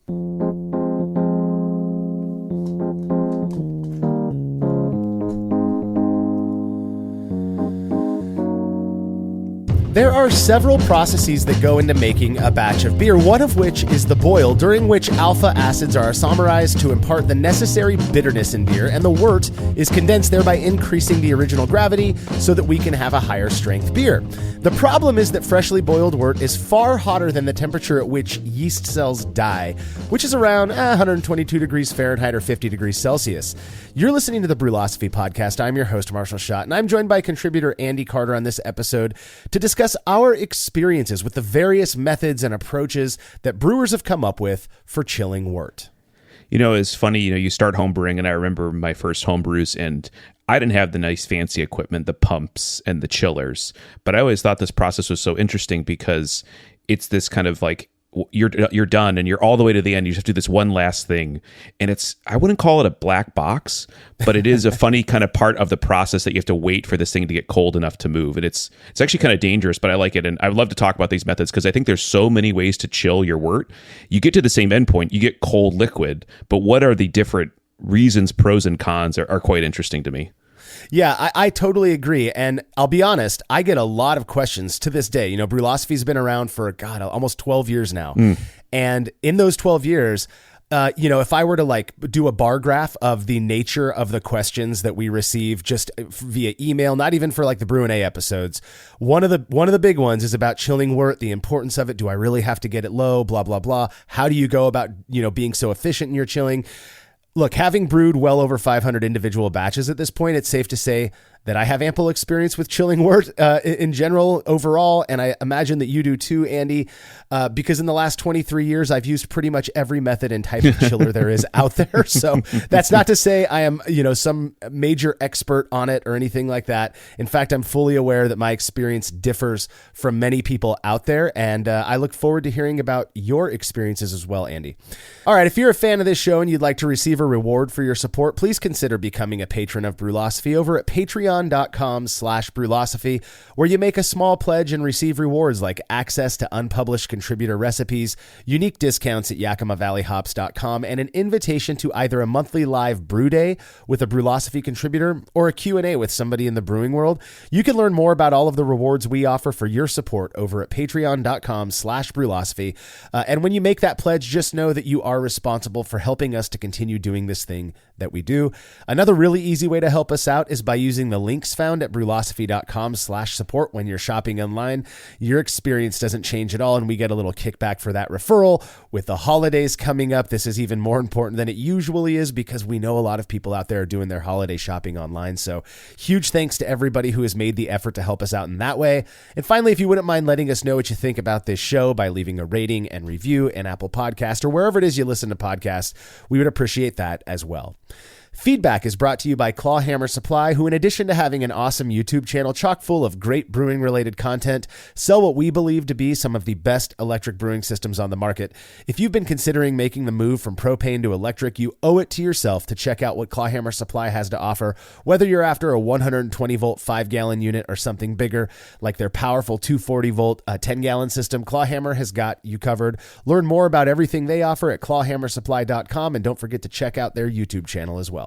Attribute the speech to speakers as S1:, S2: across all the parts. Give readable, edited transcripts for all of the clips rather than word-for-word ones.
S1: There are several processes that go into making a batch of beer, one of which is the boil, during which alpha acids are isomerized to impart the necessary bitterness in beer, and the wort is condensed, thereby increasing the original gravity so that we can have a higher strength beer. The problem is that freshly boiled wort is far hotter than the temperature at which yeast cells die, which is around 122 degrees Fahrenheit or 50 degrees Celsius. You're listening to the Brülosophy podcast. I'm your host, Marshall Schott, and I'm joined by contributor Andy Carter on this episode to discuss our experiences with the various methods and approaches that brewers have come up with for chilling wort.
S2: You know, it's funny, you start home brewing, and I remember my first home brews, and I didn't have the nice fancy equipment, the pumps and the chillers, but I always thought this process was so interesting because it's this kind of like, you're done and you're all the way to the end. You just have to do this one last thing. And I wouldn't call it a black box, but it is a funny kind of part of the process that you have to wait for this thing to get cold enough to move. And it's actually kind of dangerous, but I like it. And I would love to talk about these methods because I think there's so many ways to chill your wort. You get to the same endpoint, you get cold liquid, but what are the different reasons, pros and cons are quite interesting to me.
S1: Yeah, I totally agree. And I'll be honest, I get a lot of questions to this day. Brülosophy's been around for, almost 12 years now. And in those 12 years, if I were to do a bar graph of the nature of the questions that we receive just via email, not even for the Brew and A episodes, one of the big ones is about chilling wort, the importance of it. Do I really have to get it low? Blah, blah, blah. How do you go about, being so efficient in your chilling? Look, having brewed well over 500 individual batches at this point, it's safe to say that I have ample experience with chilling wort in general, overall, and I imagine that you do too, Andy, because in the last 23 years, I've used pretty much every method and type of chiller there is out there. So that's not to say I am, some major expert on it or anything like that. In fact, I'm fully aware that my experience differs from many people out there, and I look forward to hearing about your experiences as well, Andy. All right, if you're a fan of this show and you'd like to receive a reward for your support, please consider becoming a patron of Brülosophy over at patreon.com/Brülosophy, where you make a small pledge and receive rewards like access to unpublished contributor recipes, unique discounts at YakimaValleyHops.com, and an invitation to either a monthly live brew day with a Brülosophy contributor or a Q&A with somebody in the brewing world. You can learn more about all of the rewards we offer for your support over at patreon.com/Brülosophy. And when you make that pledge, just know that you are responsible for helping us to continue doing this thing that we do. Another really easy way to help us out is by using the links found at brülosophy.com/support when you're shopping online. Your experience doesn't change at all, and we get a little kickback for that referral. With the holidays coming up, this is even more important than it usually is because we know a lot of people out there are doing their holiday shopping online. So huge thanks to everybody who has made the effort to help us out in that way. And finally, if you wouldn't mind letting us know what you think about this show by leaving a rating and review in Apple Podcast or wherever it is you listen to podcasts, we would appreciate that as well. Feedback is brought to you by Clawhammer Supply, who in addition to having an awesome YouTube channel chock full of great brewing related content, sell what we believe to be some of the best electric brewing systems on the market. If you've been considering making the move from propane to electric, you owe it to yourself to check out what Clawhammer Supply has to offer, whether you're after a 120 volt 5-gallon unit or something bigger like their powerful 240 volt 10-gallon system. Clawhammer has got you covered. Learn more about everything they offer at clawhammersupply.com, and don't forget to check out their YouTube channel as well.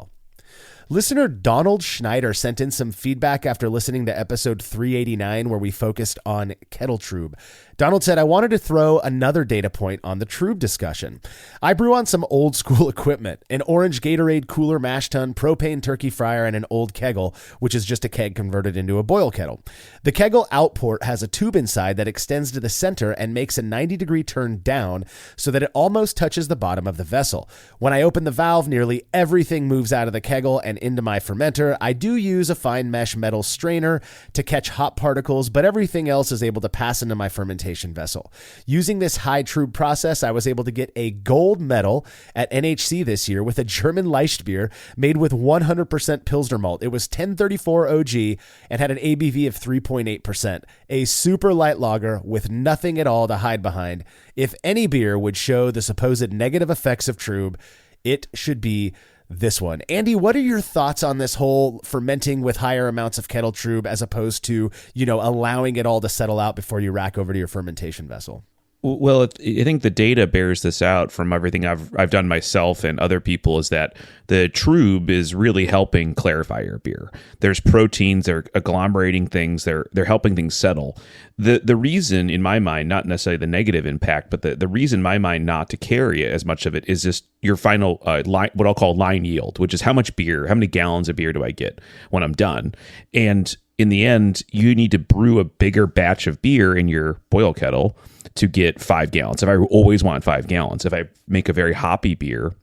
S1: Listener Donald Schneider sent in some feedback after listening to episode 389 where we focused on kettle trub. Donald said, I wanted to throw another data point on the trub discussion. I brew on some old school equipment, an orange Gatorade cooler mash tun, propane turkey fryer, and an old kegel, which is just a keg converted into a boil kettle. The kegel outport has a tube inside that extends to the center and makes a 90-degree turn down so that it almost touches the bottom of the vessel. When I open the valve, nearly everything moves out of the kegel and into my fermenter. I do use a fine mesh metal strainer to catch hot particles, but everything else is able to pass into my fermentation vessel. Using this high trub process, I was able to get a gold medal at NHC this year with a German Leicht beer made with 100% Pilsner malt. It was 1034 OG and had an ABV of 3.8%, a super light lager with nothing at all to hide behind. If any beer would show the supposed negative effects of trub, it should be this one. Andy, what are your thoughts on this whole fermenting with higher amounts of kettle trub as opposed to, allowing it all to settle out before you rack over to your fermentation vessel?
S2: Well, I think the data bears this out from everything I've done myself and other people, is that the trub is really helping clarify your beer. There's proteins, they're agglomerating things, they're helping things settle. The reason, in my mind, not necessarily the negative impact, but the reason in my mind not to carry as much of it is just your final line, what I'll call line yield, which is how many gallons of beer do I get when I'm done? And in the end, you need to brew a bigger batch of beer in your boil kettle to get 5 gallons. If I always want 5 gallons, if I make a very hoppy beer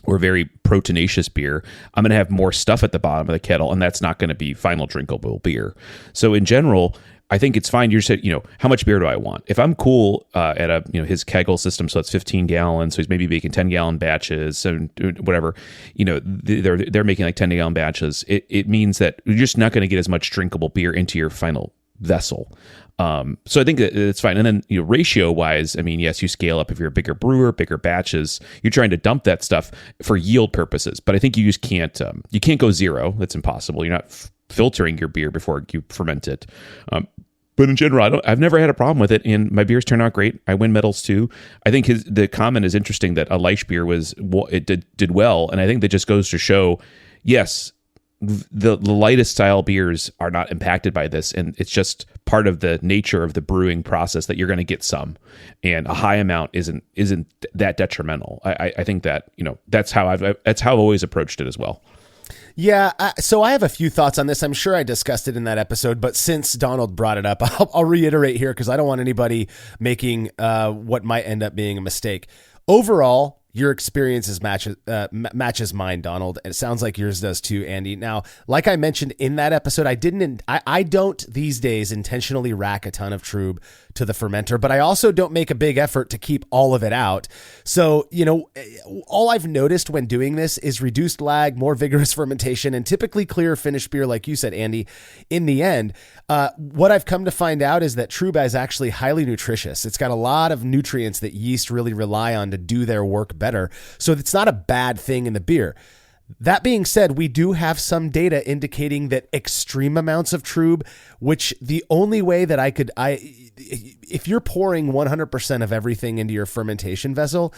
S2: or very proteinaceous beer, I'm going to have more stuff at the bottom of the kettle, and that's not going to be final drinkable beer. So in general, I think it's fine. You said, how much beer do I want? If I'm cool at his kegel system, so it's 15 gallons, so he's maybe making 10-gallon batches and whatever, they're making like 10-gallon batches. It means that you're just not going to get as much drinkable beer into your final vessel. So I think that it's fine. And then, ratio wise, I mean, yes, you scale up if you're a bigger brewer, bigger batches, you're trying to dump that stuff for yield purposes. But I think you just can't, you can't go zero. That's impossible. You're not filtering your beer before you ferment it. But in general, I've never had a problem with it, and my beers turn out great. I win medals too. I think the comment is interesting that a Leicht beer did well, and I think that just goes to show, yes, the lightest style beers are not impacted by this, and it's just part of the nature of the brewing process that you're going to get some, and a high amount isn't that detrimental. I think that that's how I've always approached it as well.
S1: Yeah, so I have a few thoughts on this. I'm sure I discussed it in that episode, but since Donald brought it up, I'll reiterate here because I don't want anybody making what might end up being a mistake. Overall, your experiences matches mine, Donald. And it sounds like yours does too, Andy. Now, like I mentioned in that episode, I don't these days intentionally rack a ton of trub to the fermenter, but I also don't make a big effort to keep all of it out. So, all I've noticed when doing this is reduced lag, more vigorous fermentation, and typically clear finished beer, like you said, Andy. In the end, what I've come to find out is that trub is actually highly nutritious. It's got a lot of nutrients that yeast really rely on to do their work better. So it's not a bad thing in the beer. That being said, we do have some data indicating that extreme amounts of trub, which the only way that if you're pouring 100% of everything into your fermentation vessel,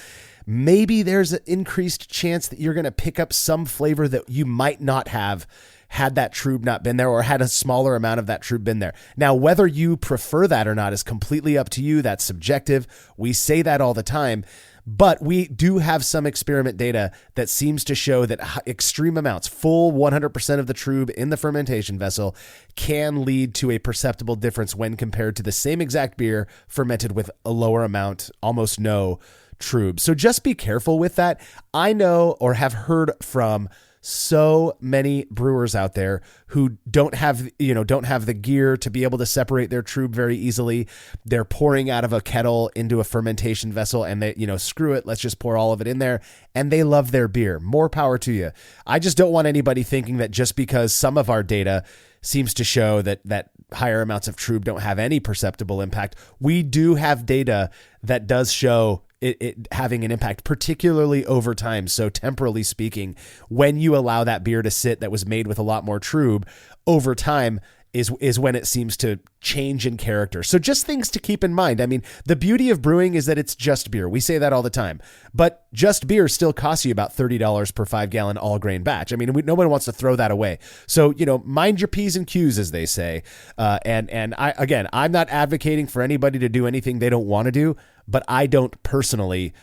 S1: maybe there's an increased chance that you're going to pick up some flavor that you might not have had that trub not been there, or had a smaller amount of that trub been there. Now, whether you prefer that or not is completely up to you. That's subjective. We say that all the time. But we do have some experiment data that seems to show that extreme amounts, full 100% of the trub in the fermentation vessel, can lead to a perceptible difference when compared to the same exact beer fermented with a lower amount, almost no trub. So just be careful with that. I know, or have heard from so many brewers out there who don't have the gear to be able to separate their trub very easily. They're pouring out of a kettle into a fermentation vessel, and they, screw it, let's just pour all of it in there, and they love their beer. More power to you. I just don't want anybody thinking that just because some of our data seems to show that higher amounts of trub don't have any perceptible impact. We do have data that does show it having an impact, particularly over time. So temporally speaking, when you allow that beer to sit that was made with a lot more trub over time is when it seems to change in character. So just things to keep in mind. I mean, the beauty of brewing is that it's just beer. We say that all the time, but just beer still costs you about $30 per 5-gallon all grain batch. I mean, nobody wants to throw that away. So, mind your P's and Q's, as they say. I'm not advocating for anybody to do anything they don't want to do, but I don't personally,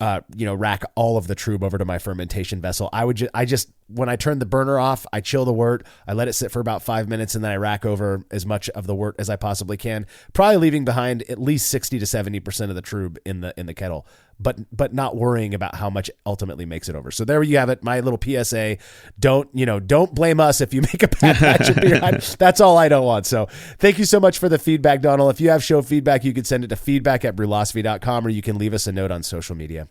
S1: rack all of the trub over to my fermentation vessel. I just, when I turn the burner off, I chill the wort, I let it sit for about 5 minutes, and then I rack over as much of the wort as I possibly can, probably leaving behind at least 60 to 70% of the trub in the kettle, but not worrying about how much ultimately makes it over. So there you have it. My little PSA. Don't blame us if you make a bad batch of beer. That's all I don't want. So thank you so much for the feedback, Donald. If you have show feedback, you can send it to feedback@brülosophy.com, or you can leave us a note on social media.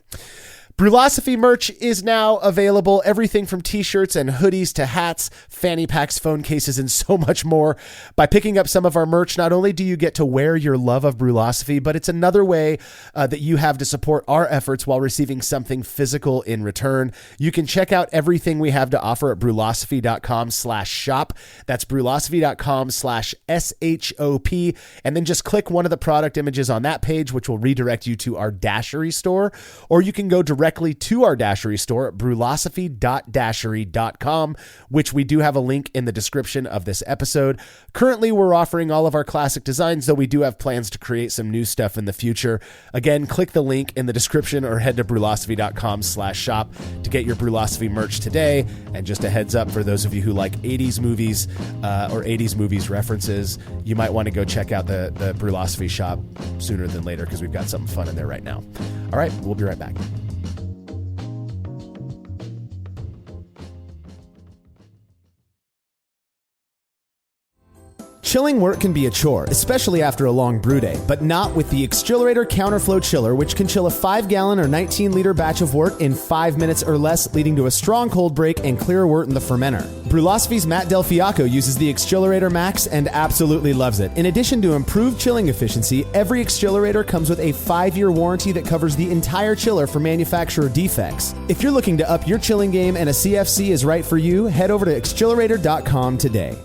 S1: Brülosophy merch is now available. Everything from t-shirts and hoodies to hats, fanny packs, phone cases, and so much more. By picking up some of our merch, not only do you get to wear your love of Brülosophy, but it's another way that you have to support our efforts while receiving something physical in return. You can check out everything we have to offer at brülosophy.com/shop. That's brülosophy.com/SHOP. And then just click one of the product images on that page, which will redirect you to our Dashery store. Or you can go directly to our Dashery store at brülosophy.dashery.com, which we do have a link in the description of this episode. Currently, we're offering all of our classic designs, though we do have plans to create some new stuff in the future. Again, click the link in the description or head to brülosophy.com/shop to get your Brülosophy merch today. And just a heads up for those of you who like 80s movies or 80s movies references, you might want to go check out the Brülosophy shop sooner than later because we've got something fun in there right now. All right, we'll be right back. Chilling wort can be a chore, especially after a long brew day, but not with the exGEERience Counterflow Chiller, which can chill a 5-gallon or 19-liter batch of wort in 5 minutes or less, leading to a strong cold break and clear wort in the fermenter. Brülosophy's Matt Del Fiacco uses the exGEERience Max and absolutely loves it. In addition to improved chilling efficiency, every exGEERience comes with a 5-year warranty that covers the entire chiller for manufacturer defects. If you're looking to up your chilling game and a CFC is right for you, head over to exGEERience.com today.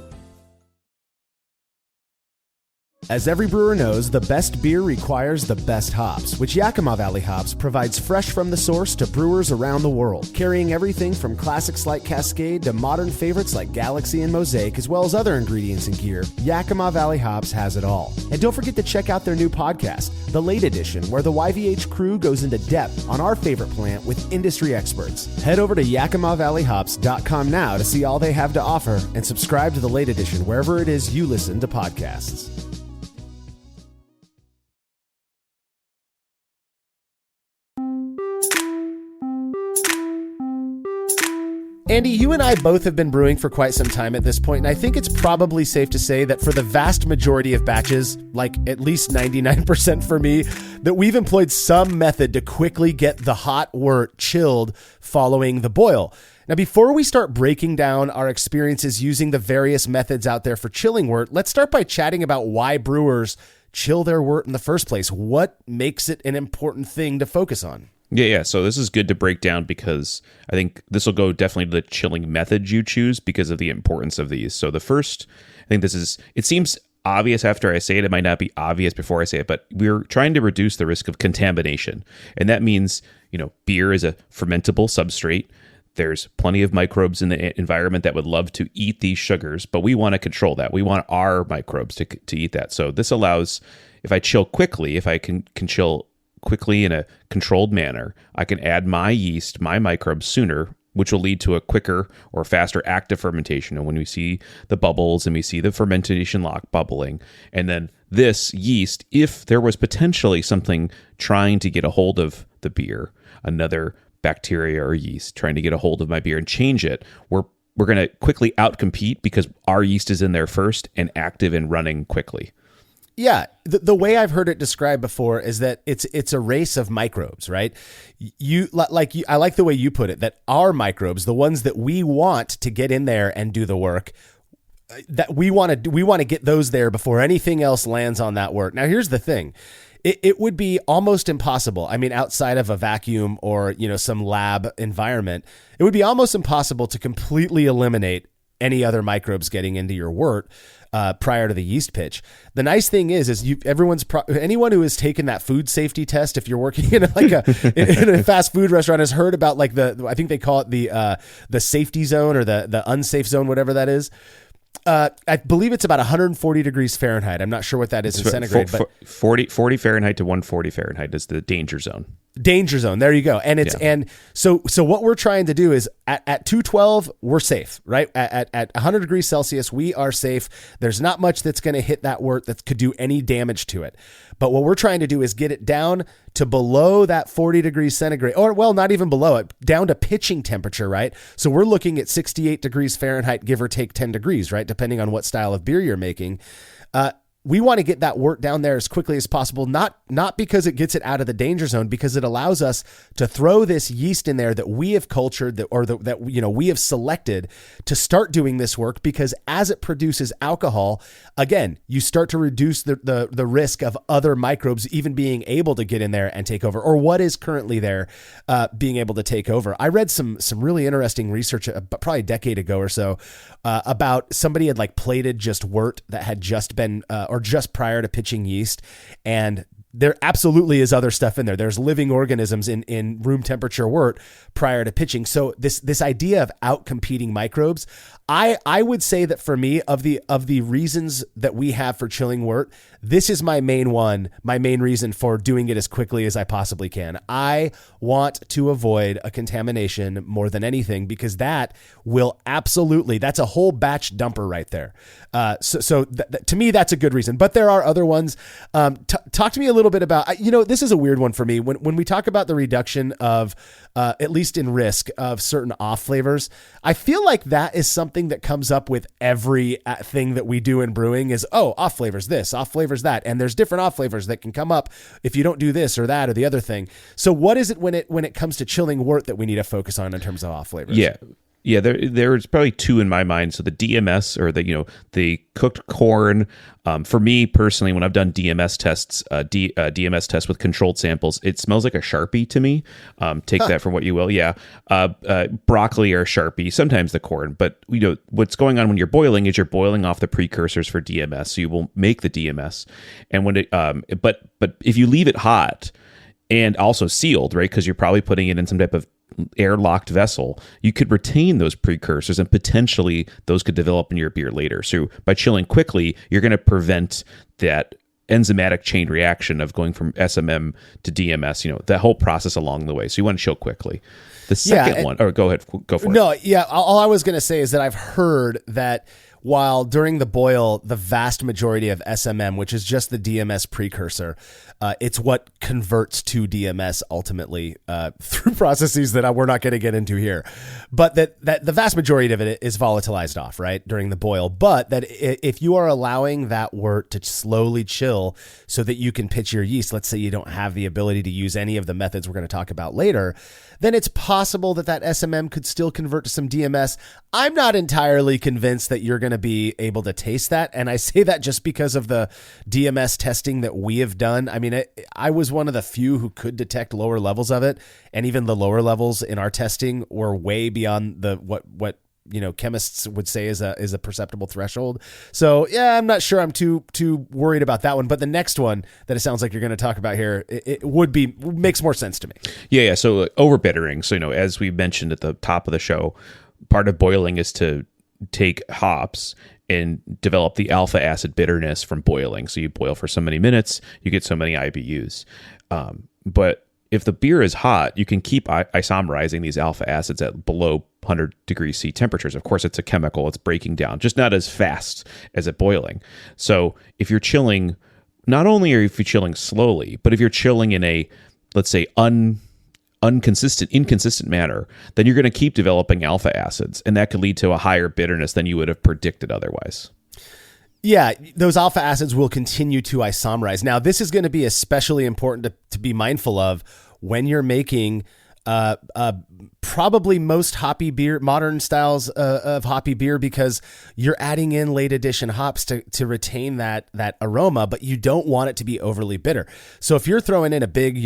S1: As every brewer knows, the best beer requires the best hops, which Yakima Valley Hops provides fresh from the source to brewers around the world, carrying everything from classics like Cascade to modern favorites like Galaxy and Mosaic, as well as other ingredients and gear. Yakima Valley Hops has it all. And don't forget to check out their new podcast, The Late Edition, where the YVH crew goes into depth on our favorite plant with industry experts. Head over to YakimaValleyHops.com now to see all they have to offer and subscribe to The Late Edition wherever it is you listen to podcasts. Andy, you and I both have been brewing for quite some time at this point, and I think it's probably safe to say that for the vast majority of batches, like at least 99% for me, that we've employed some method to quickly get the hot wort chilled following the boil. Now, before we start breaking down our experiences using the various methods out there for chilling wort, let's start by chatting about why brewers chill their wort in the first place. What makes it an important thing to focus on?
S2: Yeah. So this is good to break down because I think this will go definitely to the chilling method you choose because of the importance of these. So the first, I think it seems obvious after I say it. It might not be obvious before I say it, but we're trying to reduce the risk of contamination. And that means, beer is a fermentable substrate. There's plenty of microbes in the environment that would love to eat these sugars, but we want to control that. We want our microbes to eat that. So this allows, if I chill quickly, if I can chill quickly in a controlled manner, I can add my yeast, my microbes sooner, which will lead to a quicker or faster active fermentation. And when we see the bubbles and we see the fermentation lock bubbling, and then this yeast, if there was potentially something trying to get a hold of the beer, another bacteria or yeast trying to get a hold of my beer and change it, we're going to quickly outcompete because our yeast is in there first and active and running quickly.
S1: Yeah, the way I've heard it described before is that it's a race of microbes, right? I like the way you put it, that our microbes, the ones that we want to get in there and do the work, that we want to get those there before anything else lands on that wort. Now, here's the thing. It would be almost impossible. I mean, outside of a vacuum or, some lab environment, it would be almost impossible to completely eliminate any other microbes getting into your wort prior to the yeast pitch. The nice thing is anyone who has taken that food safety test, if you're working in in a fast food restaurant, has heard about I think they call it the safety zone or the unsafe zone, whatever that is. I believe it's about 140 degrees Fahrenheit. I'm not sure what that is in centigrade, but
S2: 40 Fahrenheit to 140 Fahrenheit is the danger zone.
S1: Danger zone. There you go. And so what we're trying to do is at 212, we're safe, right? At 100 degrees Celsius, we are safe. There's not much that's going to hit that wort that could do any damage to it. But what we're trying to do is get it down to below that 40 degrees centigrade, or not even below it, down to pitching temperature, right? So we're looking at 68 degrees Fahrenheit, give or take 10 degrees, right? Depending on what style of beer you're making. we want to get that wort down there as quickly as possible, not because it gets it out of the danger zone, because it allows us to throw this yeast in there that we have cultured that we have selected to start doing this work, because as it produces alcohol, again, you start to reduce the risk of other microbes even being able to get in there and take over, or what is currently there being able to take over. I read some really interesting research probably a decade ago or so about somebody had like plated just wort that had just been or just prior to pitching yeast, and there absolutely is other stuff in there. There's living organisms in room temperature wort prior to pitching. So this idea of out-competing microbes, I would say that for me, of the reasons that we have for chilling wort, this is my main reason for doing it as quickly as I possibly can. I want to avoid a contamination more than anything, because that will absolutely, that's a whole batch dumper right there. So to me, that's a good reason, but there are other ones. Talk to me a little bit about, this is a weird one for me. When we talk about the reduction of, at least in risk of certain off flavors, I feel like that is something that comes up with every thing that we do in brewing is, off flavors this, off flavors that. And there's different off flavors that can come up if you don't do this or that or the other thing. So what is it when it comes to chilling wort that we need to focus on in terms of off flavors?
S2: Yeah, there's probably two in my mind. So the DMS, or the cooked corn. For me personally, when I've done DMS tests, DMS tests with controlled samples, it smells like a Sharpie to me. Take that for what you will. Yeah, broccoli or Sharpie, sometimes the corn. But what's going on when you're boiling is you're boiling off the precursors for DMS, so you will make the DMS. And when but if you leave it hot and also sealed, right, because you're probably putting it in some type of airlocked vessel, you could retain those precursors and potentially those could develop in your beer later. So by chilling quickly, you're going to prevent that enzymatic chain reaction of going from SMM to DMS, that whole process along the way. So you want to chill quickly. The second one, or go ahead, go for it.
S1: No, yeah, all I was going to say is that I've heard that while during the boil, the vast majority of SMM, which is just the DMS precursor, it's what converts to DMS ultimately through processes that we're not going to get into here. But that the vast majority of it is volatilized off, right, during the boil. But that if you are allowing that wort to slowly chill so that you can pitch your yeast, let's say you don't have the ability to use any of the methods we're going to talk about later, then it's possible that SMM could still convert to some DMS. I'm not entirely convinced that you're going to be able to taste that. And I say that just because of the DMS testing that we have done. I mean, I was one of the few who could detect lower levels of it. And even the lower levels in our testing were way beyond what chemists would say is a perceptible threshold. So yeah, I'm not sure I'm too worried about that one. But the next one that it sounds like you're going to talk about here, it makes more sense to me.
S2: Yeah. So overbittering. So as we mentioned at the top of the show, part of boiling is to take hops and develop the alpha acid bitterness from boiling. So you boil for so many minutes, you get so many IBUs. But if the beer is hot, you can keep isomerizing these alpha acids at below 100 degrees C temperatures. Of course, it's a chemical, it's breaking down, just not as fast as at boiling. So if you're chilling, not only are you chilling slowly, but if you're chilling in a, let's say, inconsistent manner, then you're going to keep developing alpha acids, and that could lead to a higher bitterness than you would have predicted otherwise.
S1: Yeah, those alpha acids will continue to isomerize. Now, this is going to be especially important to be mindful of when you're making probably most hoppy beer, modern styles of hoppy beer, because you're adding in late addition hops to retain that aroma, but you don't want it to be overly bitter. So if you're throwing in a big,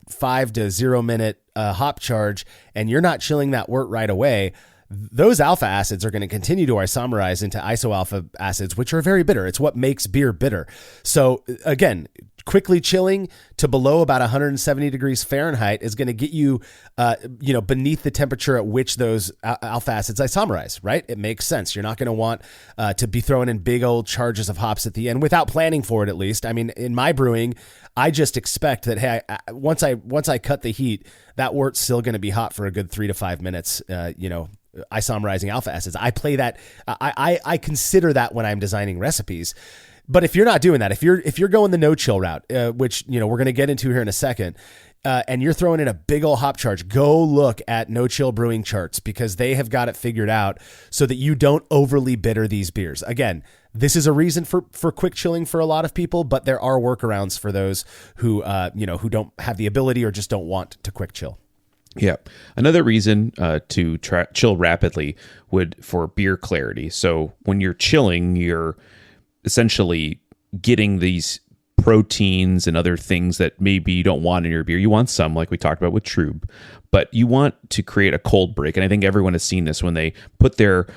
S1: 5 to 0 minute hop charge and you're not chilling that wort right away, those alpha acids are going to continue to isomerize into isoalpha acids, which are very bitter. It's what makes beer bitter. So again, quickly chilling to below about 170 degrees Fahrenheit is going to get you, beneath the temperature at which those alpha acids isomerize, right? It makes sense. You're not going to want to be throwing in big old charges of hops at the end without planning for it, at least. I mean, in my brewing, I just expect that, hey, once I cut the heat, that wort's still going to be hot for a good 3 to 5 minutes, isomerizing alpha acids. I play that. I consider that when I'm designing recipes. But if you're not doing that, if you're going the no chill route, which we're going to get into here in a second, and you're throwing in a big old hop charge, go look at No Chill Brewing charts, because they have got it figured out so that you don't overly bitter these beers. Again, this is a reason for quick chilling for a lot of people, but there are workarounds for those who who don't have the ability or just don't want to quick chill.
S2: Yeah. Another reason to chill rapidly for beer clarity. So when you're chilling, you're essentially getting these proteins and other things that maybe you don't want in your beer. You want some, like we talked about with Trub, but you want to create a cold break. And I think everyone has seen this when they put their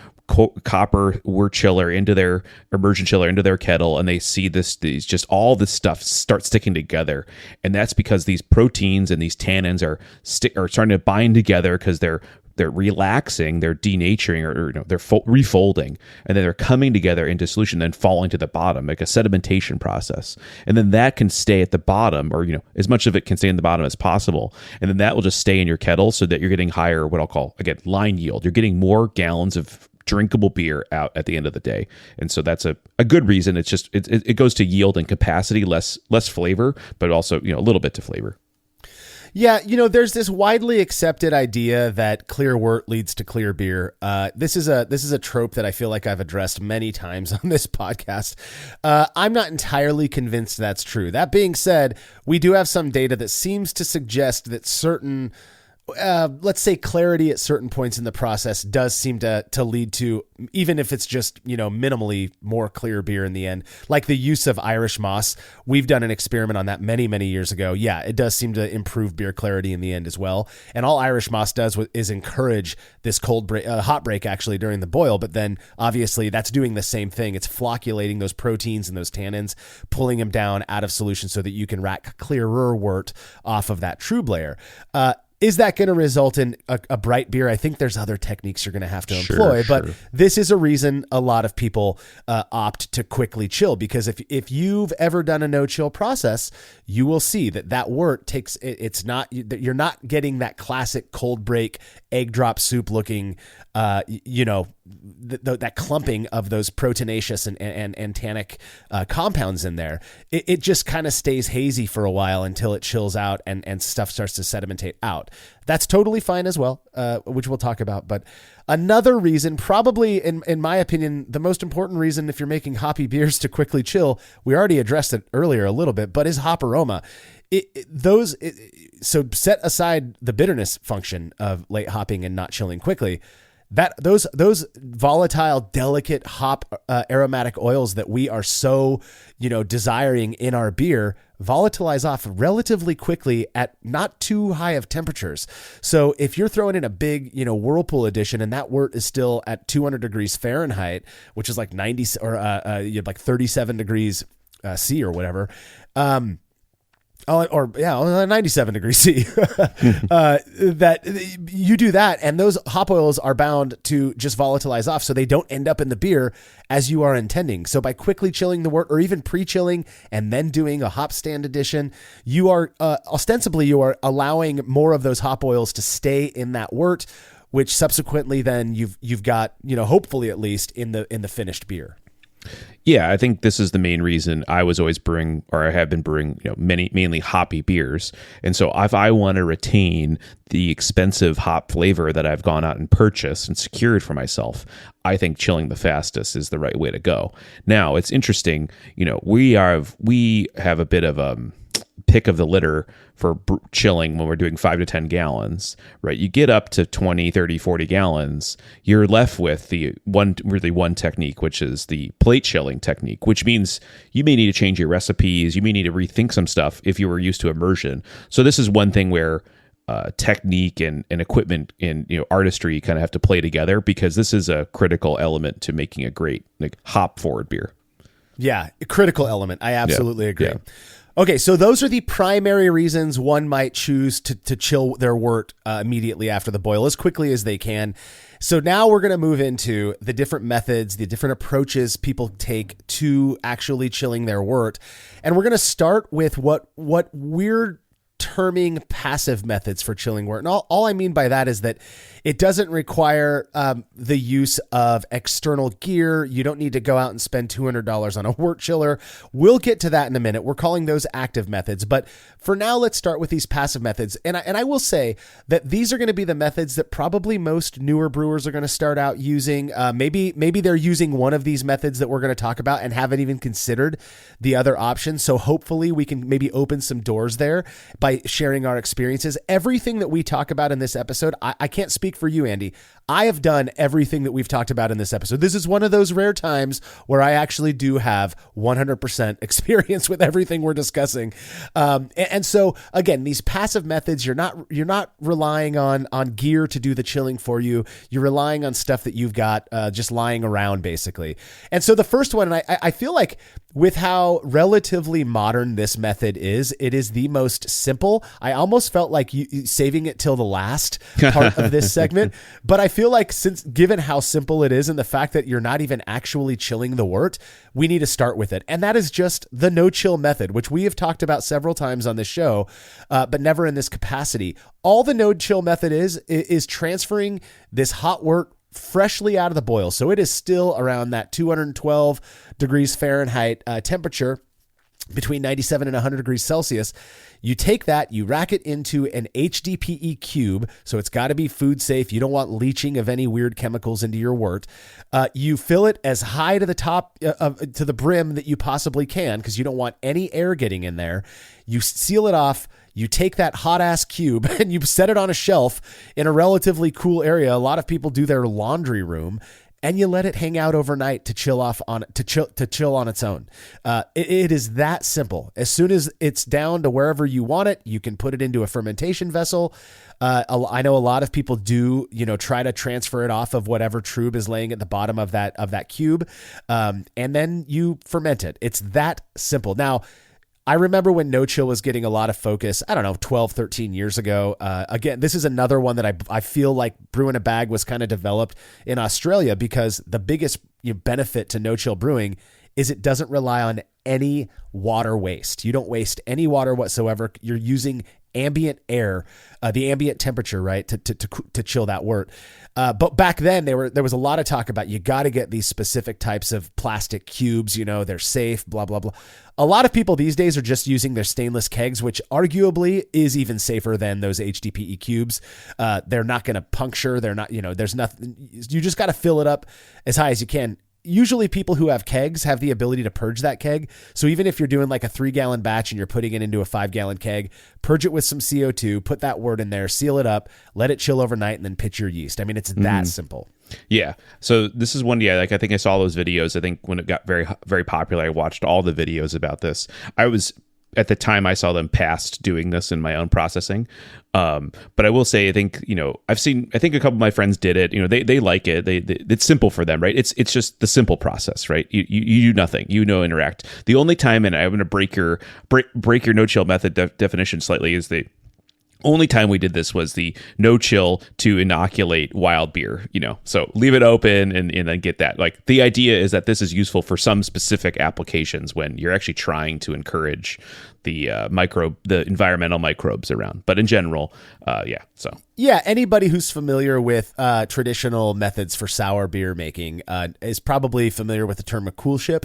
S2: copper Wort chiller into their immersion chiller into their kettle, and they see these just all this stuff start sticking together, and that's because these proteins and these tannins are starting to bind together because they're relaxing, they're denaturing, or they're refolding, and then they're coming together into solution, then falling to the bottom, like a sedimentation process. And then that can stay at the bottom, or as much of it can stay in the bottom as possible, and then that will just stay in your kettle so that you're getting higher, what I'll call, again, line yield. You're getting more gallons of drinkable beer out at the end of the day. And so that's a good reason. It's just it goes to yield and capacity, less flavor, but also a little bit to flavor.
S1: Yeah, there's this widely accepted idea that clear wort leads to clear beer. This is a trope that I feel like I've addressed many times on this podcast. I'm not entirely convinced that's true. That being said, we do have some data that seems to suggest that certain let's say clarity at certain points in the process does seem to lead to, even if it's just, minimally more clear beer in the end, like the use of Irish moss. We've done an experiment on that many, many years ago. Yeah, it does seem to improve beer clarity in the end as well. And all Irish moss does is encourage this hot break actually during the boil. But then obviously that's doing the same thing. It's flocculating those proteins and those tannins, pulling them down out of solution so that you can rack clearer wort off of that Trub layer. Is that going to result in a bright beer? I think there's other techniques you're going to have to employ, but this is a reason a lot of people opt to quickly chill, because if you've ever done a no-chill process, you will see that wort takes, you're not getting that classic cold break, egg drop soup looking, that clumping of those proteinaceous and tannic compounds in there. It just kind of stays hazy for a while until it chills out and stuff starts to sedimentate out. That's totally fine as well, which we'll talk about. But another reason, probably in my opinion, the most important reason if you're making hoppy beers to quickly chill, we already addressed it earlier a little bit, but is hop aroma. So set aside the bitterness function of late hopping and not chilling quickly. Those volatile, delicate hop aromatic oils that we are so desiring in our beer volatilize off relatively quickly at not too high of temperatures. So if you're throwing in a big whirlpool edition and that wort is still at 200 degrees Fahrenheit, which is like 90 or like 37 degrees C or whatever. 97 degrees C. That you do that, and those hop oils are bound to just volatilize off, so they don't end up in the beer as you are intending. So by quickly chilling the wort, or even pre-chilling and then doing a hop stand addition, you are ostensibly you are allowing more of those hop oils to stay in that wort, which subsequently then you've got hopefully at least in the finished beer.
S2: Yeah, I think this is the main reason I was always brewing, or I have been brewing, mainly hoppy beers. And so if I want to retain the expensive hop flavor that I've gone out and purchased and secured for myself, I think chilling the fastest is the right way to go. Now, it's interesting, we have a bit of a pick of the litter for chilling when we're doing 5 to 10 gallons, right? You get up to 20, 30, 40 gallons, you're left with the one technique, which is the plate chilling technique, which means you may need to change your recipes. You may need to rethink some stuff if you were used to immersion. So this is one thing where technique and equipment and artistry kind of have to play together, because this is a critical element to making a great hop forward beer.
S1: Yeah, a critical element. I absolutely agree.
S2: Yeah.
S1: Okay, so those are the primary reasons one might choose to chill their wort immediately after the boil as quickly as they can. So now we're going to move into the different methods, the different approaches people take to actually chilling their wort. And we're going to start with what we're terming passive methods for chilling wort. And all I mean by that is that it doesn't require the use of external gear. You don't need to go out and spend $200 on a wort chiller. We'll get to that in a minute. We're calling those active methods. But for now, let's start with these passive methods. And I will say that these are going to be the methods that probably most newer brewers are going to start out using. Maybe they're using one of these methods that we're going to talk about and haven't even considered the other options. So hopefully we can maybe open some doors there by sharing our experiences. Everything that we talk about in this episode, I can't speak for you, Andy. I have done everything that we've talked about in this episode. This is one of those rare times where I actually do have 100% experience with everything we're discussing. And so again, these passive methods, you're not relying on gear to do the chilling for you. You're relying on stuff that you've got just lying around, basically. And so the first one, and I feel like with how relatively modern this method is, it is the most simple. I almost felt like saving it till the last part of this segment, but I feel like given how simple it is and the fact that you're not even actually chilling the wort, we need to start with it. And that is just the no-chill method, which we have talked about several times on this show, but never in this capacity. All the no-chill method is transferring this hot wort freshly out of the boil. So it is still around that 212 degrees Fahrenheit temperature, between 97 and 100 degrees Celsius. You take that, you rack it into an HDPE cube, so it's got to be food safe. You don't want leaching of any weird chemicals into your wort. You fill it as high to the top, to the brim that you possibly can, because you don't want any air getting in there. You seal it off. You take that hot ass cube and you set it on a shelf in a relatively cool area. A lot of people do their laundry room, and you let it hang out overnight to chill on its own. It is that simple. As soon as it's down to wherever you want it, you can put it into a fermentation vessel. I know a lot of people do, try to transfer it off of whatever trub is laying at the bottom of that cube, and then you ferment it. It's that simple. Now, I remember when no chill was getting a lot of focus, 12, 13 years ago. Again, this is another one that I feel like Brew in a Bag was kind of developed in Australia, because the biggest benefit to no chill brewing is it doesn't rely on any water waste. You don't waste any water whatsoever. You're using ambient air, the ambient temperature, right, to chill that wort. But back then there was a lot of talk about you got to get these specific types of plastic cubes. They're safe, blah blah blah. A lot of people these days are just using their stainless kegs, which arguably is even safer than those HDPE cubes. They're not going to puncture. They're not. There's nothing. You just got to fill it up as high as you can. Usually people who have kegs have the ability to purge that keg. So even if you're doing like a 3-gallon batch and you're putting it into a 5-gallon keg, purge it with some CO2, put that wort in there, seal it up, let it chill overnight, and then pitch your yeast. I mean, it's that simple.
S2: Yeah. So this is one, I think I saw those videos. I think when it got very, very popular, I watched all the videos about this. At the time I saw them past doing this in my own processing. But I will say, I think, I think a couple of my friends did it, they like it. It's simple for them, right? It's just the simple process, right? You do nothing, interact. The only time, and I'm going to break your no chill method definition slightly, is the only time we did this was the no chill to inoculate wild beer, so leave it open and then get that. Like, the idea is that this is useful for some specific applications when you're actually trying to encourage the environmental microbes around. But in general,
S1: Yeah, anybody who's familiar with traditional methods for sour beer making is probably familiar with the term a coolship,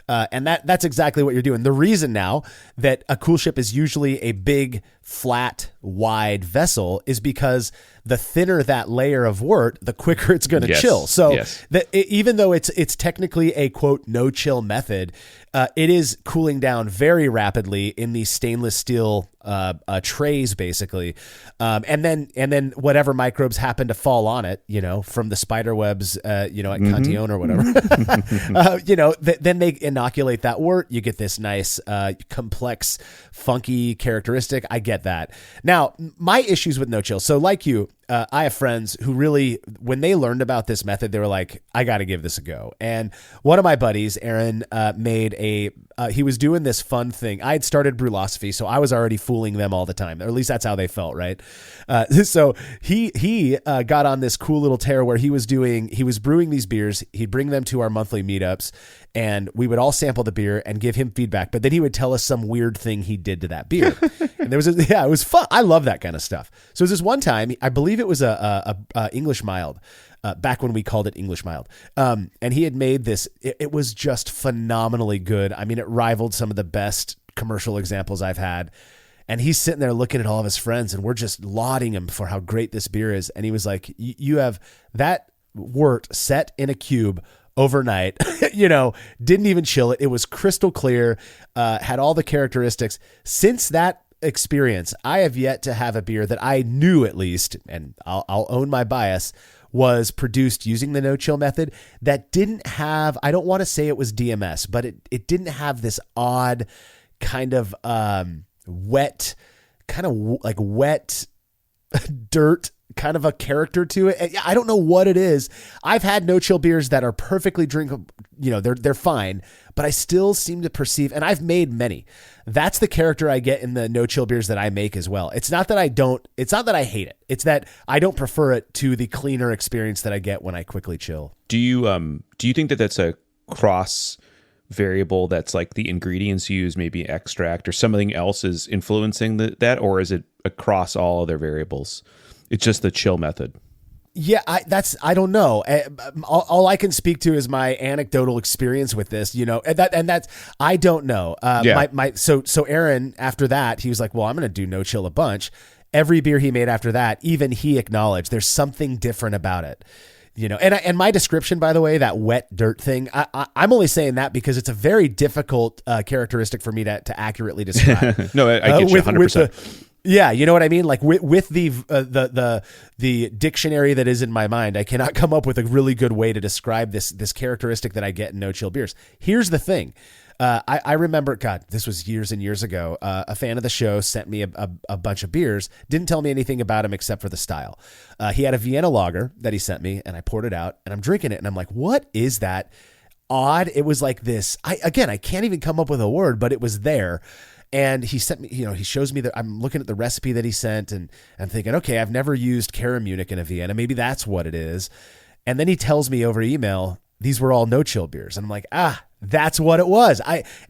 S1: and that's exactly what you're doing. The reason now that a coolship is usually a big, flat, wide vessel is because the thinner that layer of wort, the quicker it's going to chill. So even though it's technically a quote no chill method, it is cooling down very rapidly in these stainless steel trays, basically, and then whatever microbes happen to fall on it, from the spider webs, at Cantillon or whatever, then they inoculate that wort. You get this nice, complex, funky characteristic. I get that. Now, my issues with no chill. So, like you, I have friends who really, when they learned about this method, they were like, I got to give this a go. And one of my buddies, Aaron, he was doing this fun thing. I had started Brülosophy, so I was already fooling them all the time, or at least that's how they felt, right? So he got on this cool little tear where he was brewing these beers. He'd bring them to our monthly meetups, and we would all sample the beer and give him feedback, but then he would tell us some weird thing he did to that beer. And it was fun. I love that kind of stuff. So it was this one time, I believe it was a English mild, back when we called it English mild. And he had made this, it was just phenomenally good. I mean, it rivaled some of the best commercial examples I've had. And he's sitting there looking at all of his friends, and we're just lauding him for how great this beer is. And he was like, you have that wort set in a cube overnight, didn't even chill it. It was crystal clear, had all the characteristics. Since that experience, I have yet to have a beer that I knew, at least, and I'll own my bias, was produced using the no-chill method that didn't have, I don't want to say it was DMS, but it didn't have this odd kind of wet dirt kind of a character to it. I don't know what it is. I've had no-chill beers that are perfectly drinkable, they're fine, but I still seem to perceive, and I've made many. That's the character I get in the no-chill beers that I make as well. It's not that I hate it. It's that I don't prefer it to the cleaner experience that I get when I quickly chill.
S2: Do you think that that's a cross variable, that's like the ingredients used, maybe extract or something else is influencing that, or is it across all other variables? It's just the chill method.
S1: Yeah, I don't know. All I can speak to is my anecdotal experience with this, and that's I don't know. So Aaron, after that, he was like, well, I'm going to do no chill a bunch. Every beer he made after that, even he acknowledged there's something different about it. And my description, by the way, that wet dirt thing, I'm only saying that because it's a very difficult characteristic for me to accurately describe.
S2: No, I get you 100%.
S1: Yeah, you know what I mean? Like with the dictionary that is in my mind, I cannot come up with a really good way to describe this characteristic that I get in no chill beers. Here's the thing. I remember, God, this was years and years ago. A fan of the show sent me a bunch of beers, didn't tell me anything about him except for the style. He had a Vienna lager that he sent me, and I poured it out, and I'm drinking it, and I'm like, what is that? Odd. It was like this. I can't even come up with a word, but it was there. And he sent me, he shows me that I'm looking at the recipe that he sent, and I'm thinking, okay, I've never used Karamunic in a Vienna. Maybe that's what it is. And then he tells me over email, these were all no-chill beers. And I'm like, that's what it was.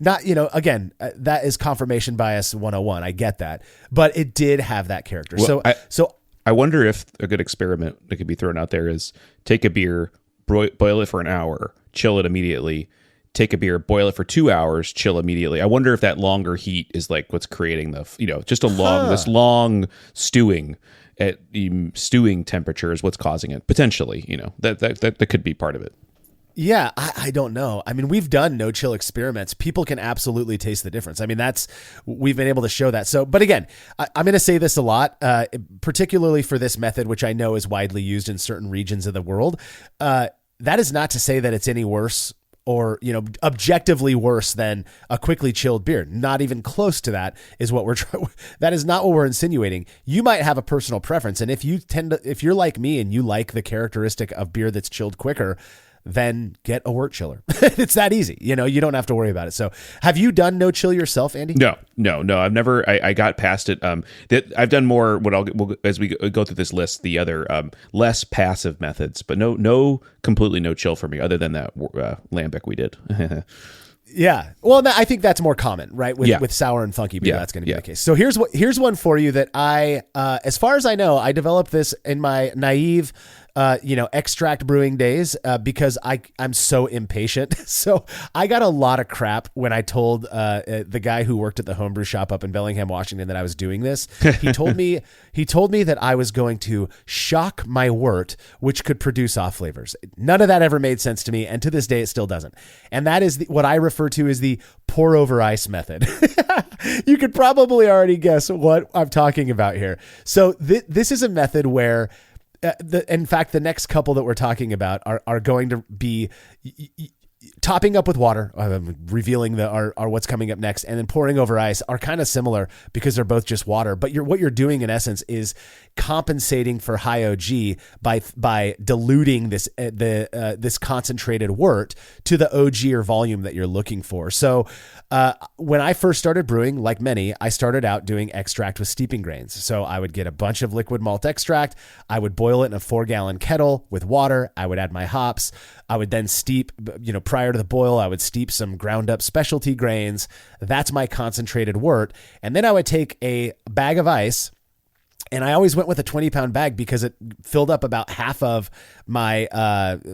S1: That is confirmation bias 101. I get that. But it did have that character.
S2: Well,
S1: so
S2: I wonder if a good experiment that could be thrown out there is take a beer, boil it for an hour, chill it immediately, take a beer, boil it for 2 hours, chill immediately. I wonder if that longer heat is like what's creating this long stewing at stewing temperature is what's causing it. Potentially, that could be part of it.
S1: Yeah, I don't know. I mean, we've done no-chill experiments. People can absolutely taste the difference. I mean, we've been able to show that. So, but again, I'm going to say this a lot, particularly for this method, which I know is widely used in certain regions of the world. That is not to say that it's any worse or, objectively worse than a quickly chilled beer. Not even close to that is what that is not what we're insinuating. You might have a personal preference. And if you're like me and you like the characteristic of beer that's chilled quicker, then get a wort chiller. It's that easy. You don't have to worry about it. So have you done no chill yourself, Andy?
S2: No. I've never, I got past it. I've done more as we go through this list, the other less passive methods, but no completely no chill for me other than that lambic we did.
S1: Yeah. Well, I think that's more common, right? With sour and funky beer, that's going to be the case. So here's one for you that as far as I know, I developed this in my naive, extract brewing days, because I'm so impatient. So I got a lot of crap when I told the guy who worked at the homebrew shop up in Bellingham, Washington, that I was doing this. He told me that I was going to shock my wort, which could produce off flavors. None of that ever made sense to me, and to this day it still doesn't. And that is what I refer to as the pour over ice method. You could probably already guess what I'm talking about here. So this is a method where in fact, the next couple that we're talking about are going to be topping up with water, revealing our what's coming up next, and then pouring over ice are kind of similar because they're both just water. But what you're doing in essence is compensating for high OG by diluting this concentrated wort to the OG or volume that you're looking for. So when I first started brewing, like many, I started out doing extract with steeping grains. So I would get a bunch of liquid malt extract. I would boil it in a 4-gallon kettle with water. I would add my hops. I would then steep, prior to the boil, I would steep some ground up specialty grains. That's my concentrated wort. And then I would take a bag of ice, and I always went with a 20-pound bag because it filled up about half of my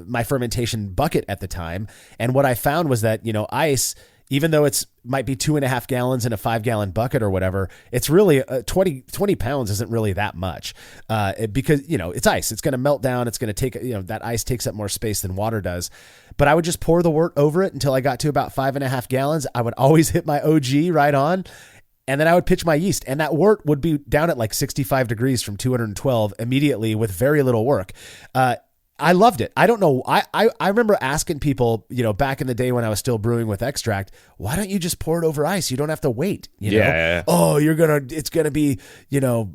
S1: my fermentation bucket at the time. And what I found was that, ice, even though it's might be 2.5 gallons in a 5-gallon bucket or whatever, it's really 20 pounds isn't really that much because, it's ice. It's going to melt down. It's going to take, that ice takes up more space than water does. But I would just pour the wort over it until I got to about 5.5 gallons. I would always hit my OG right on. And then I would pitch my yeast, and that wort would be down at like 65 degrees from 212 immediately with very little work. I loved it. I don't know. I remember asking people, back in the day when I was still brewing with extract, why don't you just pour it over ice? You don't have to wait.
S2: Yeah.
S1: Oh, it's gonna be,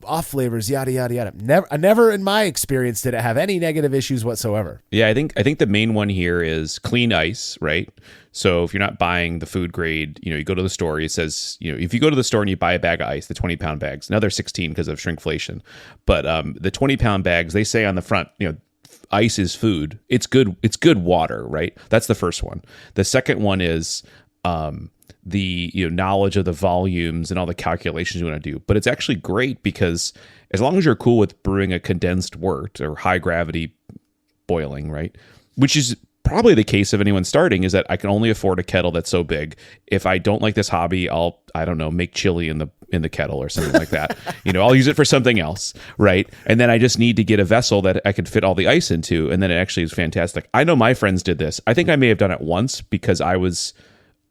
S1: off flavors, yada yada yada. Never in my experience did it have any negative issues whatsoever.
S2: Yeah, I think the main one here is clean ice, right? So if you're not buying the food grade, you go to the store, it says, if you go to the store and you buy a bag of ice, the 20-pound bags, now they're 16 because of shrinkflation, but the 20-pound bags, they say on the front, ice is food. It's good water, right? That's the first one. The second one is the knowledge of the volumes and all the calculations you want to do. But it's actually great because as long as you're cool with brewing a condensed wort or high gravity boiling, right? Which is probably the case of anyone starting, is that I can only afford a kettle that's so big. If I don't like this hobby, I don't know, make chili in the kettle or something like that. I'll use it for something else, right? And then I just need to get a vessel that I can fit all the ice into, and then it actually is fantastic. I know my friends did this. I think I may have done it once because I was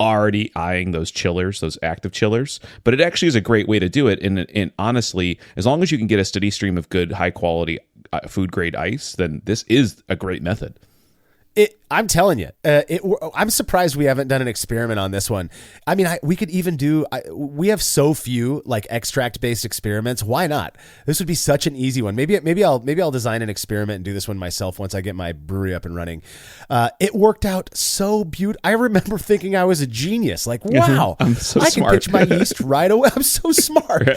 S2: already eyeing those chillers, those active chillers, but it actually is a great way to do it. And honestly, as long as you can get a steady stream of good, high quality food grade ice, then this is a great method.
S1: I'm telling you, I'm surprised we haven't done an experiment on this one. I mean, we could even we have so few like extract based experiments. Why not? This would be such an easy one. Maybe I'll design an experiment and do this one myself once I get my brewery up and running. It worked out so beautiful. I remember thinking I was a genius. Like, wow,
S2: I'm so
S1: I
S2: smart.
S1: can pitch my yeast right away. I'm so smart.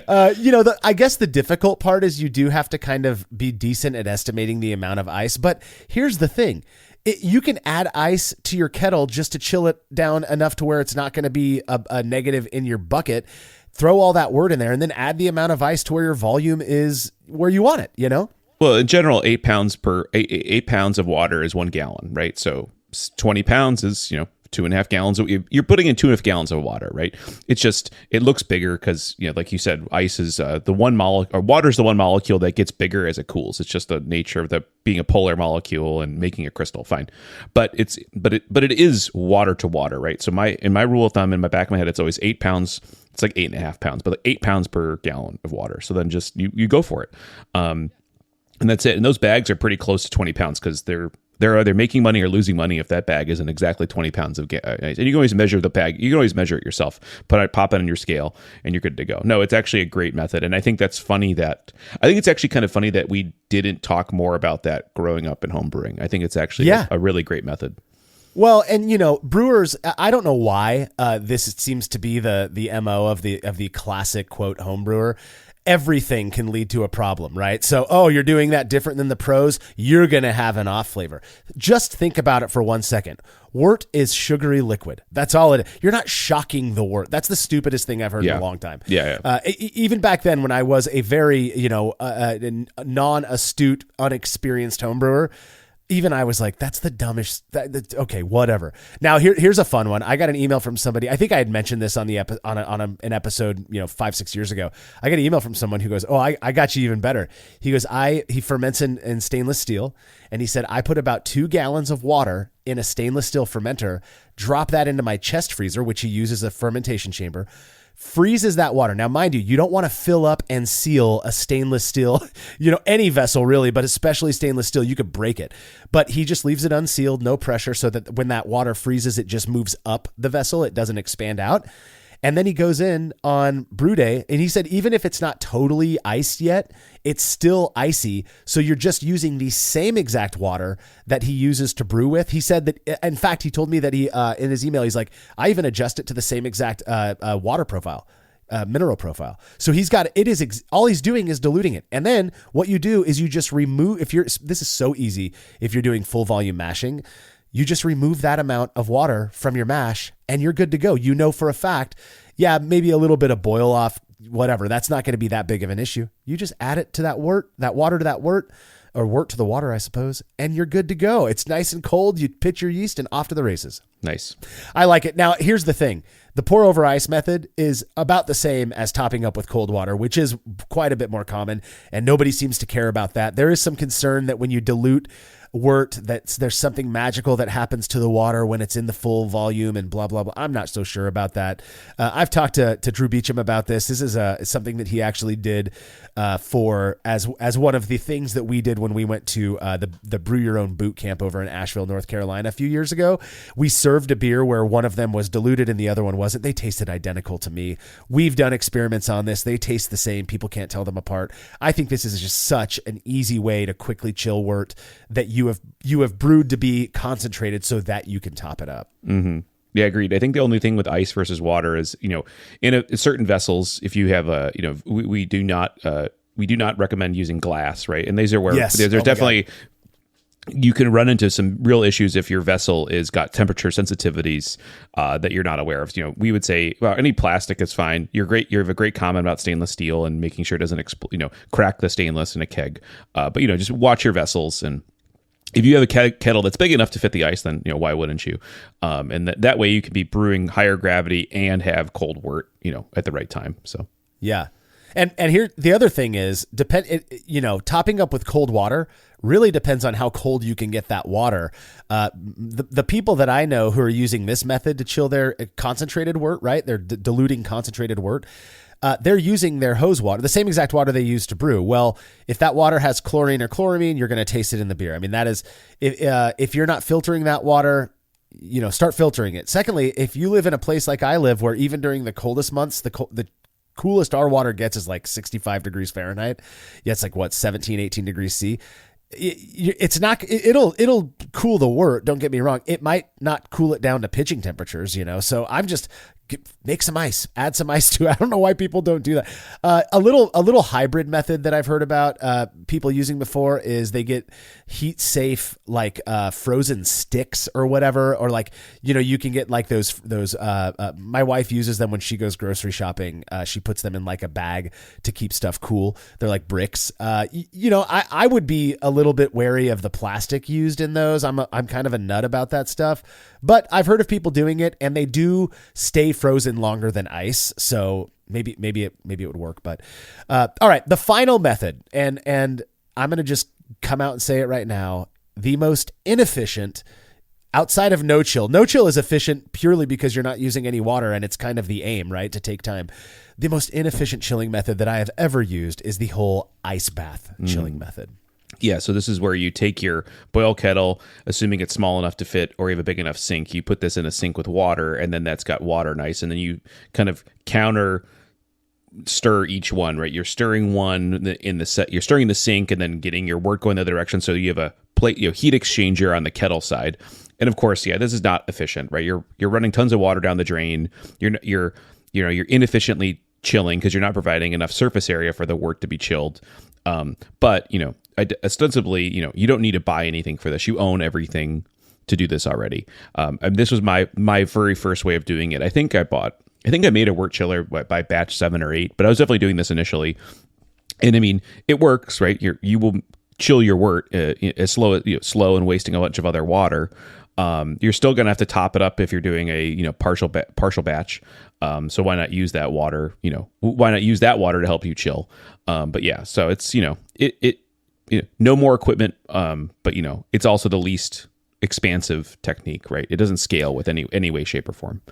S1: I guess the difficult part is you do have to kind of be decent at estimating the amount of ice. But here's the thing. You can add ice to your kettle just to chill it down enough to where it's not going to be a negative in your bucket. Throw all that wort in there and then add the amount of ice to where your volume is where you want it,
S2: Well, in general, 8 pounds of water is 1 gallon, right? So 20 pounds is, 2.5 gallons. You're putting in 2.5 gallons of water, right? It's just, it looks bigger because, like you said, ice is the one molecule, or water is the one molecule that gets bigger as it cools. It's just the nature of being a polar molecule and making a crystal. Fine, but it is water to water, right? So in my rule of thumb, in my back of my head, it's always 8 pounds. It's like 8.5 pounds, but like 8 pounds per gallon of water. So then just you go for it, and that's it. And those bags are pretty close to 20 pounds because they're either making money or losing money if that bag isn't exactly 20 pounds of ice. And you can always measure the bag. You can always measure it yourself. Pop it on your scale, and you're good to go. No, it's actually a great method. And I think it's actually kind of funny that we didn't talk more about that growing up in home brewing. I think it's actually a really great method.
S1: Well, and brewers, I don't know why this seems to be the MO of the classic quote home brewer. Everything can lead to a problem, right? So, you're doing that different than the pros. You're going to have an off flavor. Just think about it for 1 second. Wort is sugary liquid. That's all it is. You're not shocking the wort. That's the stupidest thing I've heard in a long time.
S2: Yeah.
S1: Even back then when I was a very, non-astute, unexperienced home brewer, even I was like, that's the dumbest. Okay, whatever. Now here's a fun one. I got an email from somebody. I think I had mentioned this on an episode, 5-6 years ago. I got an email from someone who goes, "Oh, I got you even better." He goes, he ferments in stainless steel, and he said, I put about 2 gallons of water in a stainless steel fermenter, drop that into my chest freezer, which he uses as a fermentation chamber. Freezes that water. Now, mind you, you don't want to fill up and seal a stainless steel, any vessel really, but especially stainless steel. You could break it. But he just leaves it unsealed, no pressure, so that when that water freezes, it just moves up the vessel. It doesn't expand out. And then he goes in on brew day, and he said even if it's not totally iced yet, it's still icy. So you're just using the same exact water that he uses to brew with. He said that, in fact, he told me that he in his email, he's like, I even adjust it to the same exact water profile. mineral profile. So all he's doing is diluting it. And then what you do is you just remove, this is so easy if you're doing full volume mashing, you just remove that amount of water from your mash and you're good to go. You know for a fact, maybe a little bit of boil off, whatever. That's not going to be that big of an issue. You just add it to that water to that wort, or wort to the water, I suppose, and you're good to go. It's nice and cold. You pitch your yeast and off to the races.
S2: Nice.
S1: I like it. Now, here's the thing. The pour over ice method is about the same as topping up with cold water, which is quite a bit more common, and nobody seems to care about that. There is some concern that when you dilute wort, there's something magical that happens to the water when it's in the full volume and blah, blah, blah. I'm not so sure about that. I've talked to Drew Beecham about this. This is something that he actually did as one of the things that we did when we went to the Brew Your Own boot camp over in Asheville, North Carolina a few years ago. We served a beer where one of them was diluted and the other one wasn't. They tasted identical to me. We've done experiments on this. They taste the same. People can't tell them apart. I think this is just such an easy way to quickly chill wort that you have brewed to be concentrated so that you can top it up.
S2: Mm-hmm. Yeah, agreed. I think the only thing with ice versus water is, in certain vessels, if you have we do not recommend using glass, right? And these are where there's definitely, you can run into some real issues if your vessel is got temperature sensitivities that you're not aware of. We would say, well, any plastic is fine. You have a great comment about stainless steel and making sure it doesn't crack the stainless in a keg. But just watch your vessels, and if you have a kettle that's big enough to fit the ice, then why wouldn't you? And that way you can be brewing higher gravity and have cold wort, at the right time. So
S1: yeah. And here the other thing is topping up with cold water really depends on how cold you can get that water. The people that I know who are using this method to chill their concentrated wort, right? They're diluting concentrated wort. They're using their hose water, the same exact water they use to brew. Well, if that water has chlorine or chloramine, you're going to taste it in the beer. I mean, that is, if you're not filtering that water, start filtering it. Secondly, if you live in a place like I live, where even during the coldest months, the coolest our water gets is like 65 degrees Fahrenheit. Yeah, it's like 17, 18 degrees C. It'll cool the wort. Don't get me wrong. It might not cool it down to pitching temperatures, so I'm just make some ice, add some ice to it. I don't know why people don't do that. A little hybrid method that I've heard about people using before is they get heat safe, like frozen sticks or whatever, or you can get like those my wife uses them when she goes grocery shopping. She puts them in like a bag to keep stuff cool. They're like bricks. I would be a little bit wary of the plastic used in those. I'm kind of a nut about that stuff, but I've heard of people doing it and they do stay frozen longer than ice. So maybe it would work, but all right. The final method, and I'm going to just come out and say it right now. The most inefficient outside of no chill. No chill is efficient purely because you're not using any water and it's kind of the aim, right? To take time. The most inefficient chilling method that I have ever used is the whole ice bath chilling method.
S2: Yeah, so this is where you take your boil kettle, assuming it's small enough to fit, or you have a big enough sink. You put this in a sink with water, and then that's got water nice, and then you kind of counter stir each one, right? You're stirring one in the set. You're stirring the sink, and then getting your wort going the other direction. So you have a plate, heat exchanger on the kettle side, and of course, this is not efficient, right? You're running tons of water down the drain. You're inefficiently chilling because you're not providing enough surface area for the wort to be chilled. But ostensibly, you don't need to buy anything for this. You own everything to do this already. And this was my very first way of doing it. I think I made a wort chiller by batch 7 or 8, but I was definitely doing this initially. And I mean, it works, right? You will chill your wort as slow and wasting a bunch of other water. You're still going to have to top it up if you're doing a partial batch. So why not use that water? Why not use that water to help you chill? But yeah, so it's no more equipment, but it's also the least expansive technique, right? It doesn't scale with any way, shape, or form.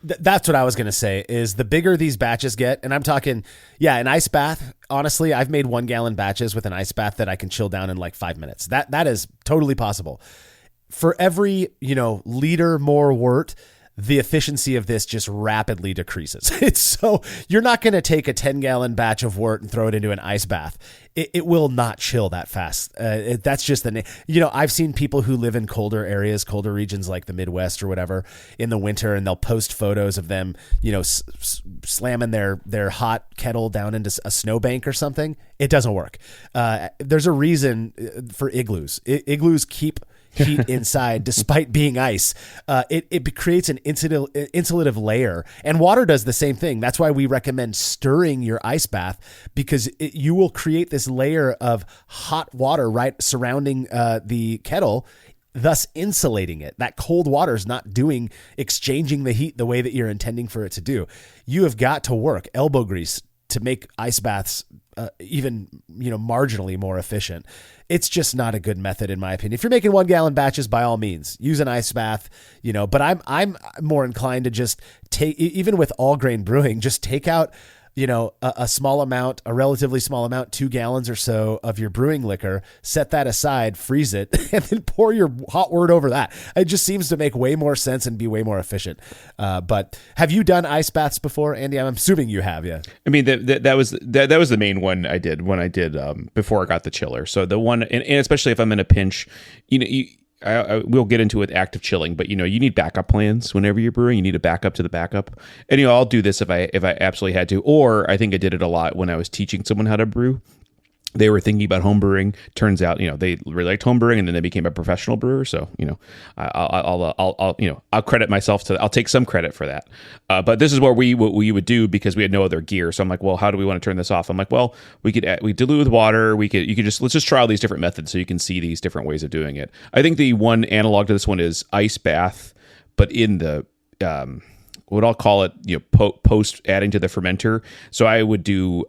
S1: That's what I was going to say is the bigger these batches get, and I'm talking, an ice bath. Honestly, I've made 1 gallon batches with an ice bath that I can chill down in like 5 minutes. That is totally possible. For every, liter more wort, the efficiency of this just rapidly decreases. It's so, you're not going to take a 10-gallon batch of wort and throw it into an ice bath. It will not chill that fast. That's just I've seen people who live in colder areas, colder regions like the Midwest or whatever in the winter, and they'll post photos of them, slamming their hot kettle down into a snowbank or something. It doesn't work. There's a reason for igloos. Igloos keep heat inside despite being ice. It creates an insulative layer, and water does the same thing. That's why we recommend stirring your ice bath, because you will create this layer of hot water right surrounding the kettle, thus insulating it. That cold water is not exchanging the heat the way that you're intending for it to do. You have got to work elbow grease to make ice baths even marginally more efficient. It's just not a good method, in my opinion. If you're making 1-gallon batches, by all means, use an ice bath, but I'm more inclined to just take, even with all grain brewing, just take out, a small amount, a relatively small amount, 2 gallons or so of your brewing liquor, set that aside, freeze it, and then pour your hot wort over that. It just seems to make way more sense and be way more efficient. But have you done ice baths before, Andy? I'm assuming you have, yeah.
S2: I mean, that was the main one I did before I got the chiller. So the one, and especially if I'm in a pinch, we'll get into it with active chilling, but you need backup plans whenever you're brewing. You need a backup to the backup. And I'll do this if I absolutely had to, or I think I did it a lot when I was teaching someone how to brew. They were thinking about home brewing. Turns out, they really liked home brewing, and then they became a professional brewer. So, I'll credit myself I'll take some credit for that. But this is what we would do, because we had no other gear. So I'm like, well, how do we want to turn this off? I'm like, well, we dilute with water. Let's just try all these different methods so you can see these different ways of doing it. I think the one analog to this one is ice bath, but in the, what I'll call it, post adding to the fermenter. So I would do,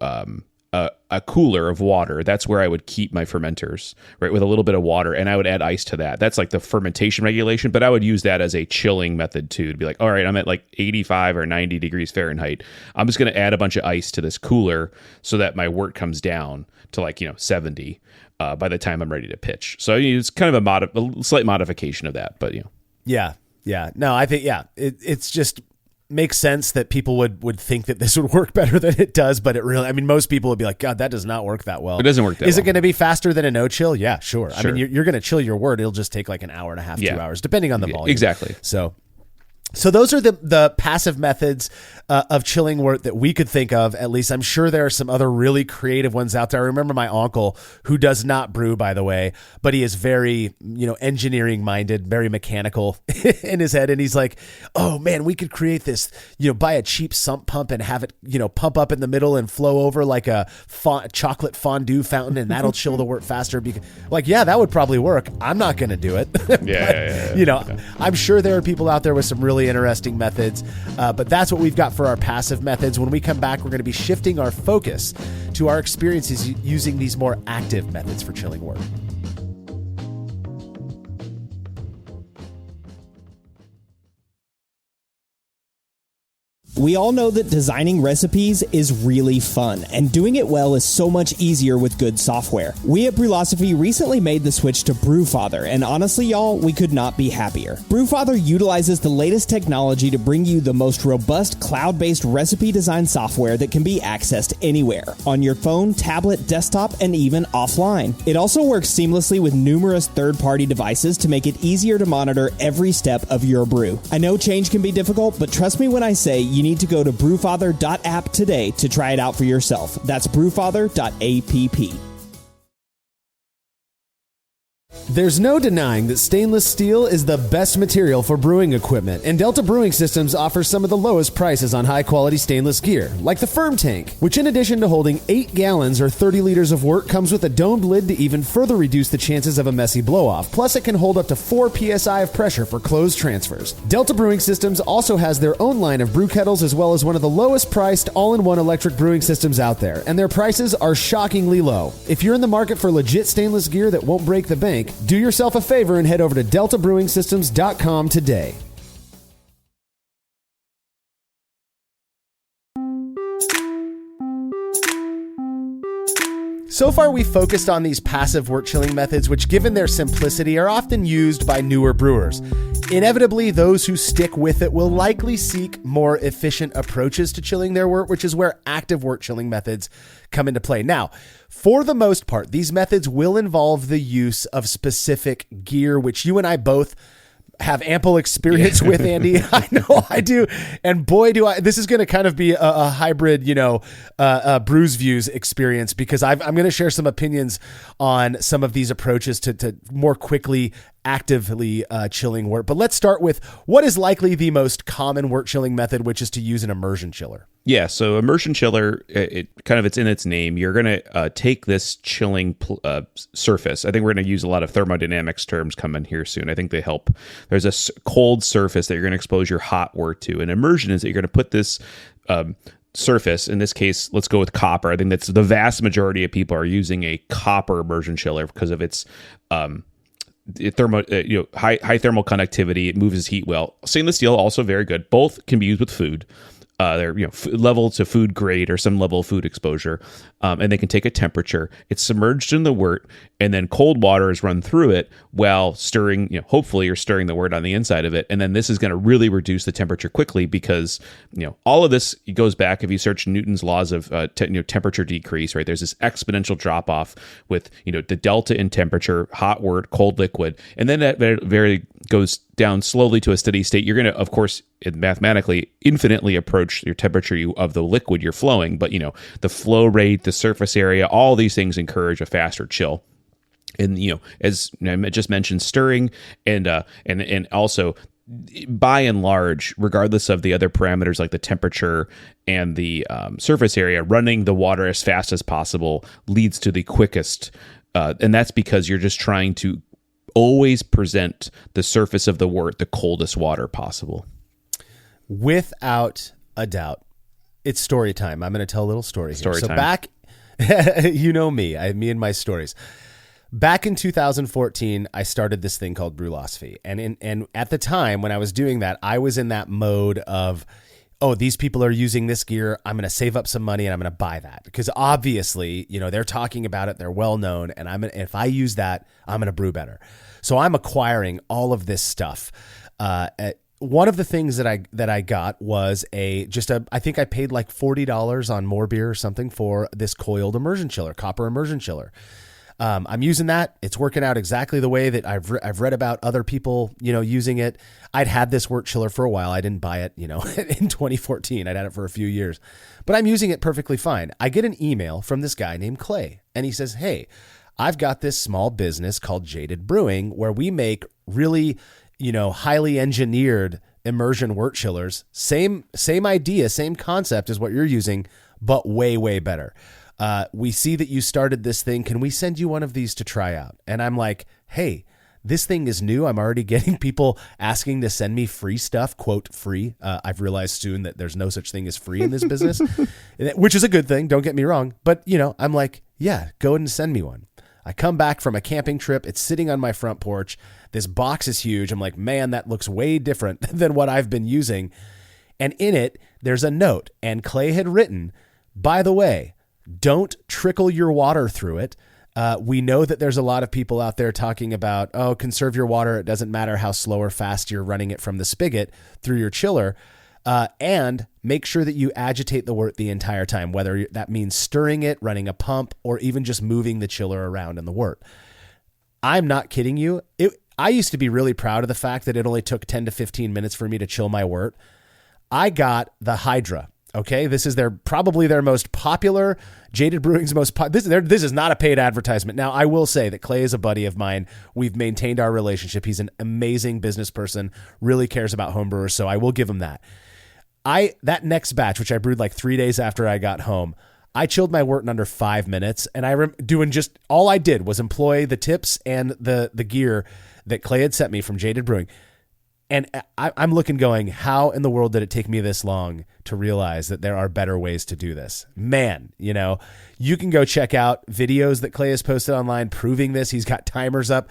S2: a cooler of water. That's where I would keep my fermenters, right, with a little bit of water, and I would add ice to that. That's like the fermentation regulation, but I would use that as a chilling method too, to be like, all right, I'm at like 85 or 90 degrees Fahrenheit. I'm just going to add a bunch of ice to this cooler so that my wort comes down to like 70 by the time I'm ready to pitch. So it's kind of a slight modification of that, but
S1: Yeah. No, I think it's just makes sense that people would think that this would work better than it does, but it really, most people would be like, God, that does not work that well.
S2: It doesn't work that
S1: Is
S2: well.
S1: it going to be faster than a no chill? Yeah, sure. You're going to chill your wort. It'll just take like an hour and a half, 2 hours, depending on the volume.
S2: Exactly.
S1: So those are the passive methods of chilling wort that we could think of. At least I'm sure there are some other really creative ones out there. I remember my uncle, who does not brew, by the way, but he is very, engineering minded, very mechanical in his head. And he's like, oh man, we could create this, buy a cheap sump pump and have it, pump up in the middle and flow over like a chocolate fondue fountain, and that'll chill the wort faster. That would probably work. I'm not going to do it. I'm sure there are people out there with some really interesting methods, but that's what we've got for our passive methods. When we come back, we're going to be shifting our focus to our experiences using these more active methods for chilling wort.
S3: We all know that designing recipes is really fun, and doing it well is so much easier with good software. We at Brülosophy recently made the switch to Brewfather, and honestly, y'all, we could not be happier. Brewfather utilizes the latest technology to bring you the most robust cloud-based recipe design software that can be accessed anywhere, on your phone, tablet, desktop, and even offline. It also works seamlessly with numerous third-party devices to make it easier to monitor every step of your brew. I know change can be difficult, but trust me when I say you need to go to brewfather.app today to try it out for yourself. That's brewfather.app.
S1: There's no denying that stainless steel is the best material for brewing equipment, and Delta Brewing Systems offers some of the lowest prices on high-quality stainless gear, like the Firm Tank, which in addition to holding 8 gallons or 30 liters of wort, comes with a domed lid to even further reduce the chances of a messy blow-off. Plus, it can hold up to 4 psi of pressure for closed transfers. Delta Brewing Systems also has their own line of brew kettles, as well as one of the lowest-priced all-in-one electric brewing systems out there, and their prices are shockingly low. If you're in the market for legit stainless gear that won't break the bank, do yourself a favor and head over to deltabrewingsystems.com today. So far, we focused on these passive wort chilling methods, which, given their simplicity, are often used by newer brewers. Inevitably, those who stick with it will likely seek more efficient approaches to chilling their wort, which is where active wort chilling methods come into play. Now, for the most part, these methods will involve the use of specific gear, which you and I both have ample experience with, Andy. I know I do. And boy, do I, this is going to kind of be a hybrid, Brews Views experience, because I'm going to share some opinions on some of these approaches to more quickly, actively chilling wort. But let's start with what is likely the most common wort chilling method, which is to use an immersion chiller.
S2: Yeah, so immersion chiller, it's in its name. You're going to take this chilling surface. I think we're going to use a lot of thermodynamics terms coming here soon. I think they help. There's a cold surface that you're going to expose your hot wort to. And immersion is that you're going to put this surface, in this case, let's go with copper. I think that's the vast majority of people are using a copper immersion chiller because of its high thermal conductivity. It moves heat well. Stainless steel, also very good. Both can be used with food. They're level to food grade or some level of food exposure, and they can take a temperature. It's submerged in the wort, and then cold water is run through it while stirring. Hopefully, you're stirring the wort on the inside of it, and then this is going to really reduce the temperature quickly because all of this goes back. If you search Newton's laws of temperature decrease, right? There's this exponential drop off with the delta in temperature, hot wort, cold liquid, and then that very goes down slowly to a steady state. You're going to, of course, mathematically infinitely approach your temperature of the liquid you're flowing, but the flow rate, the surface area, all these things encourage a faster chill. And as I just mentioned, stirring and also, by and large, regardless of the other parameters like the temperature and the surface area, running the water as fast as possible leads to the quickest, and that's because you're just trying to always present the surface of the wort the coldest water possible.
S1: Without a doubt. It's story time. I'm going to tell a little story here.
S2: Story time.
S1: Back, me and my stories. Back in 2014, I started this thing called Brülosophy. And at the time when I was doing that, I was in that mode of, these people are using this gear. I'm going to save up some money and I'm going to buy that. Because obviously, they're talking about it. They're well known. And if I use that, I'm going to brew better. So I'm acquiring all of this stuff. One of the things that I got was I think I paid like $40 on More Beer or something for this coiled immersion chiller, copper immersion chiller. I'm using that. It's working out exactly the way that I've read about other people, using it. I'd had this wort chiller for a while. I didn't buy it, in 2014. I'd had it for a few years, but I'm using it perfectly fine. I get an email from this guy named Clay, and he says, "Hey, I've got this small business called Jaded Brewing where we make really, highly engineered immersion wort chillers. Same idea, same concept as what you're using, but way, way better. We see that you started this thing. Can we send you one of these to try out?" And I'm like, "Hey, this thing is new. I'm already getting people asking to send me free stuff, quote, free. I've realized soon that there's no such thing as free in this business, which is a good thing. Don't get me wrong. But, I'm like, yeah, go ahead and send me one. I come back from a camping trip. It's sitting on my front porch. This box is huge. I'm like, man, that looks way different than what I've been using. And in it, there's a note. And Clay had written, "By the way, don't trickle your water through it. We know that there's a lot of people out there talking about, conserve your water. It doesn't matter how slow or fast you're running it from the spigot through your chiller. And make sure that you agitate the wort the entire time, whether that means stirring it, running a pump, or even just moving the chiller around in the wort." I'm not kidding you. I used to be really proud of the fact that it only took 10 to 15 minutes for me to chill my wort. I got the Hydra. Okay, this is probably their most popular, Jaded Brewing's most popular. This is not a paid advertisement. Now, I will say that Clay is a buddy of mine. We've maintained our relationship. He's an amazing business person, really cares about homebrewers, so I will give him that. That next batch, which I brewed like 3 days after I got home, I chilled my wort in under 5 minutes, and all I did was employ the tips and the gear that Clay had sent me from Jaded Brewing. And I'm looking going, how in the world did it take me this long to realize that there are better ways to do this? Man, you can go check out videos that Clay has posted online proving this. He's got timers up.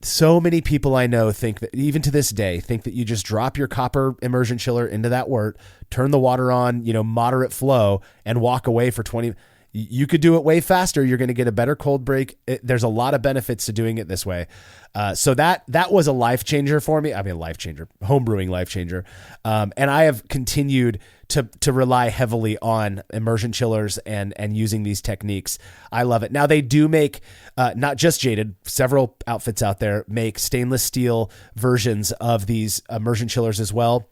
S1: So many people I know think that, even to this day, think that you just drop your copper immersion chiller into that wort, turn the water on, moderate flow, and walk away for 20. You could do it way faster. You're going to get a better cold break. There's a lot of benefits to doing it this way. So that was a life changer for me. I mean, life changer, homebrewing life changer. And I have continued to rely heavily on immersion chillers and using these techniques. I love it. Now they do make, not just Jaded, several outfits out there make stainless steel versions of these immersion chillers as well.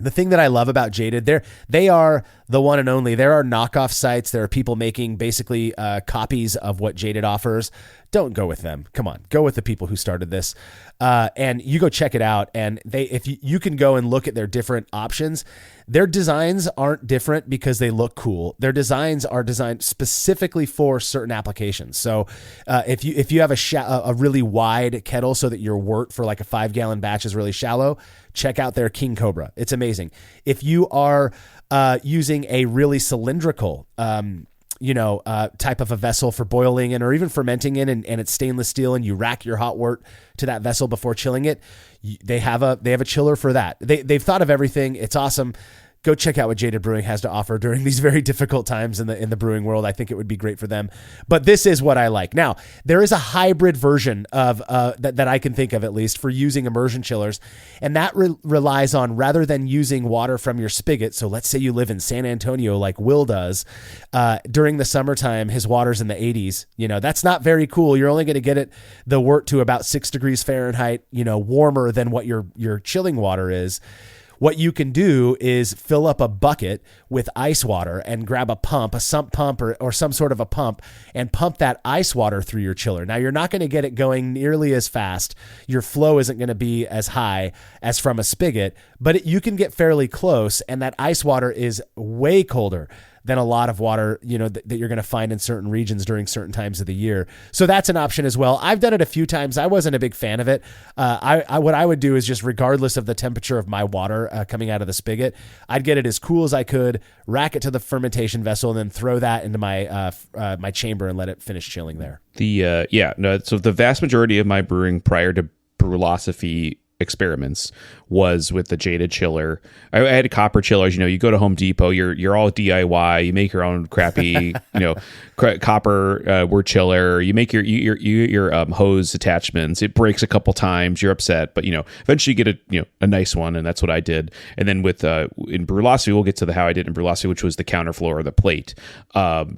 S1: The thing that I love about Jaded, they are the one and only. There are knockoff sites. There are people making basically copies of what Jaded offers. Don't go with them. Come on, go with the people who started this. And you go check it out. And if you can go and look at their different options. Their designs aren't different because they look cool. Their designs are designed specifically for certain applications. So if you have a really wide kettle so that your wort for like a 5-gallon batch is really shallow, check out their King Cobra. It's amazing. If you are using a really cylindrical type of a vessel for boiling in or even fermenting in, and it's stainless steel, and you rack your hot wort to that vessel before chilling it, they have a chiller for that. They've thought of everything. It's awesome. Go check out what Jaded Brewing has to offer during these very difficult times in the brewing world. I think it would be great for them. But this is what I like. Now, there is a hybrid version of that I can think of, at least, for using immersion chillers, and that relies on, rather than using water from your spigot. So let's say you live in San Antonio like Will does. During the summertime, his water's in the 80s. That's not very cool. You're only going to get the wort to about 6 degrees Fahrenheit, warmer than what your chilling water is. What you can do is fill up a bucket with ice water and grab a sump pump or some sort of a pump, and pump that ice water through your chiller. Now, you're not going to get it going nearly as fast. Your flow isn't going to be as high as from a spigot, but you can get fairly close, and that ice water is way colder than a lot of water, that you're going to find in certain regions during certain times of the year. So that's an option as well. I've done it a few times. I wasn't a big fan of it. What I would do is, just regardless of the temperature of my water coming out of the spigot, I'd get it as cool as I could, rack it to the fermentation vessel, and then throw that into my chamber and let it finish chilling there.
S2: So the vast majority of my brewing prior to Brülosophy experiments was with the Jaded chiller. I had copper chillers. You go to Home Depot, you're all DIY. You make your own crappy, copper Wort chiller. You make your hose attachments. It breaks a couple times. You're upset, but eventually you get a nice one, and that's what I did. And then with in Brülosophy, we'll get to how I did in Brülosophy, which was the counterflow or the plate,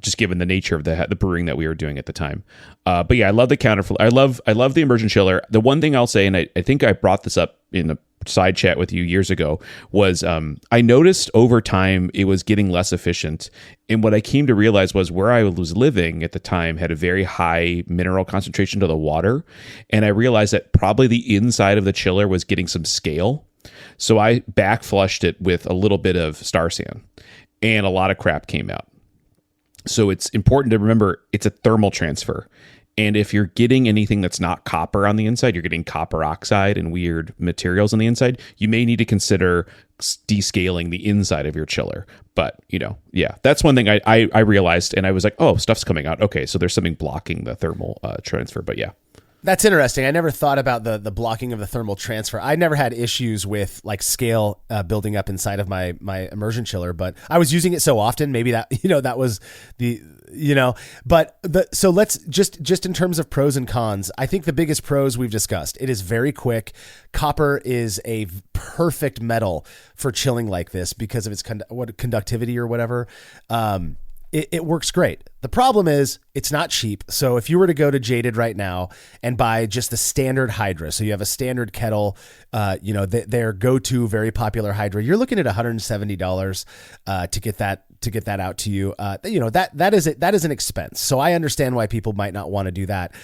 S2: just given the nature of the brewing that we were doing at the time. But yeah, I love the counterflow. I love the immersion chiller. The one thing I'll say, and I think I brought this up in a side chat with you years ago, was I noticed over time it was getting less efficient. And what I came to realize was where I was living at the time had a very high mineral concentration to the water. And I realized that probably the inside of the chiller was getting some scale. So I backflushed it with a little bit of Star San, and a lot of crap came out. So it's important to remember it's a thermal transfer. And if you're getting anything that's not copper on the inside, you're getting copper oxide and weird materials on the inside, you may need to consider descaling the inside of your chiller. But, that's one thing I realized, and I was like, oh, stuff's coming out. Okay, so there's something blocking the thermal transfer. But yeah.
S1: That's interesting. I never thought about the blocking of the thermal transfer. I never had issues with like scale building up inside of my immersion chiller, but I was using it so often. Maybe that that was so let's just in terms of pros and cons. I think the biggest pros we've discussed. It is very quick. Copper is a perfect metal for chilling like this because of its conductivity or whatever. It works great. The problem is it's not cheap. So if you were to go to Jaded right now and buy just the standard Hydra, so you have a standard kettle, their go-to very popular Hydra, you're looking at $170 to get that out to you. That is an expense. So I understand why people might not want to do that.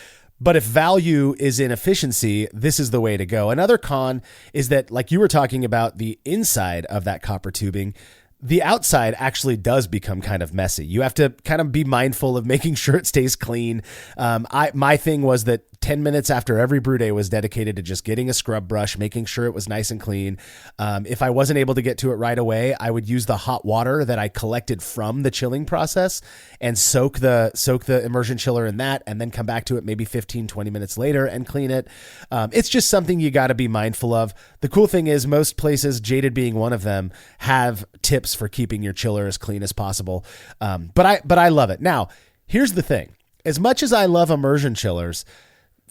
S1: But if value is in efficiency, this is the way to go. Another con is that, like you were talking about, the inside of that copper tubing, the outside actually does become kind of messy. You have to kind of be mindful of making sure it stays clean. My thing was that 10 minutes after every brew day was dedicated to just getting a scrub brush, making sure it was nice and clean. If I wasn't able to get to it right away, I would use the hot water that I collected from the chilling process and soak the immersion chiller in that, and then come back to it maybe 15, 20 minutes later and clean it. It's just something you got to be mindful of. The cool thing is most places, Jaded being one of them, have tips for keeping your chiller as clean as possible. But I love it. Now, here's the thing. As much as I love immersion chillers,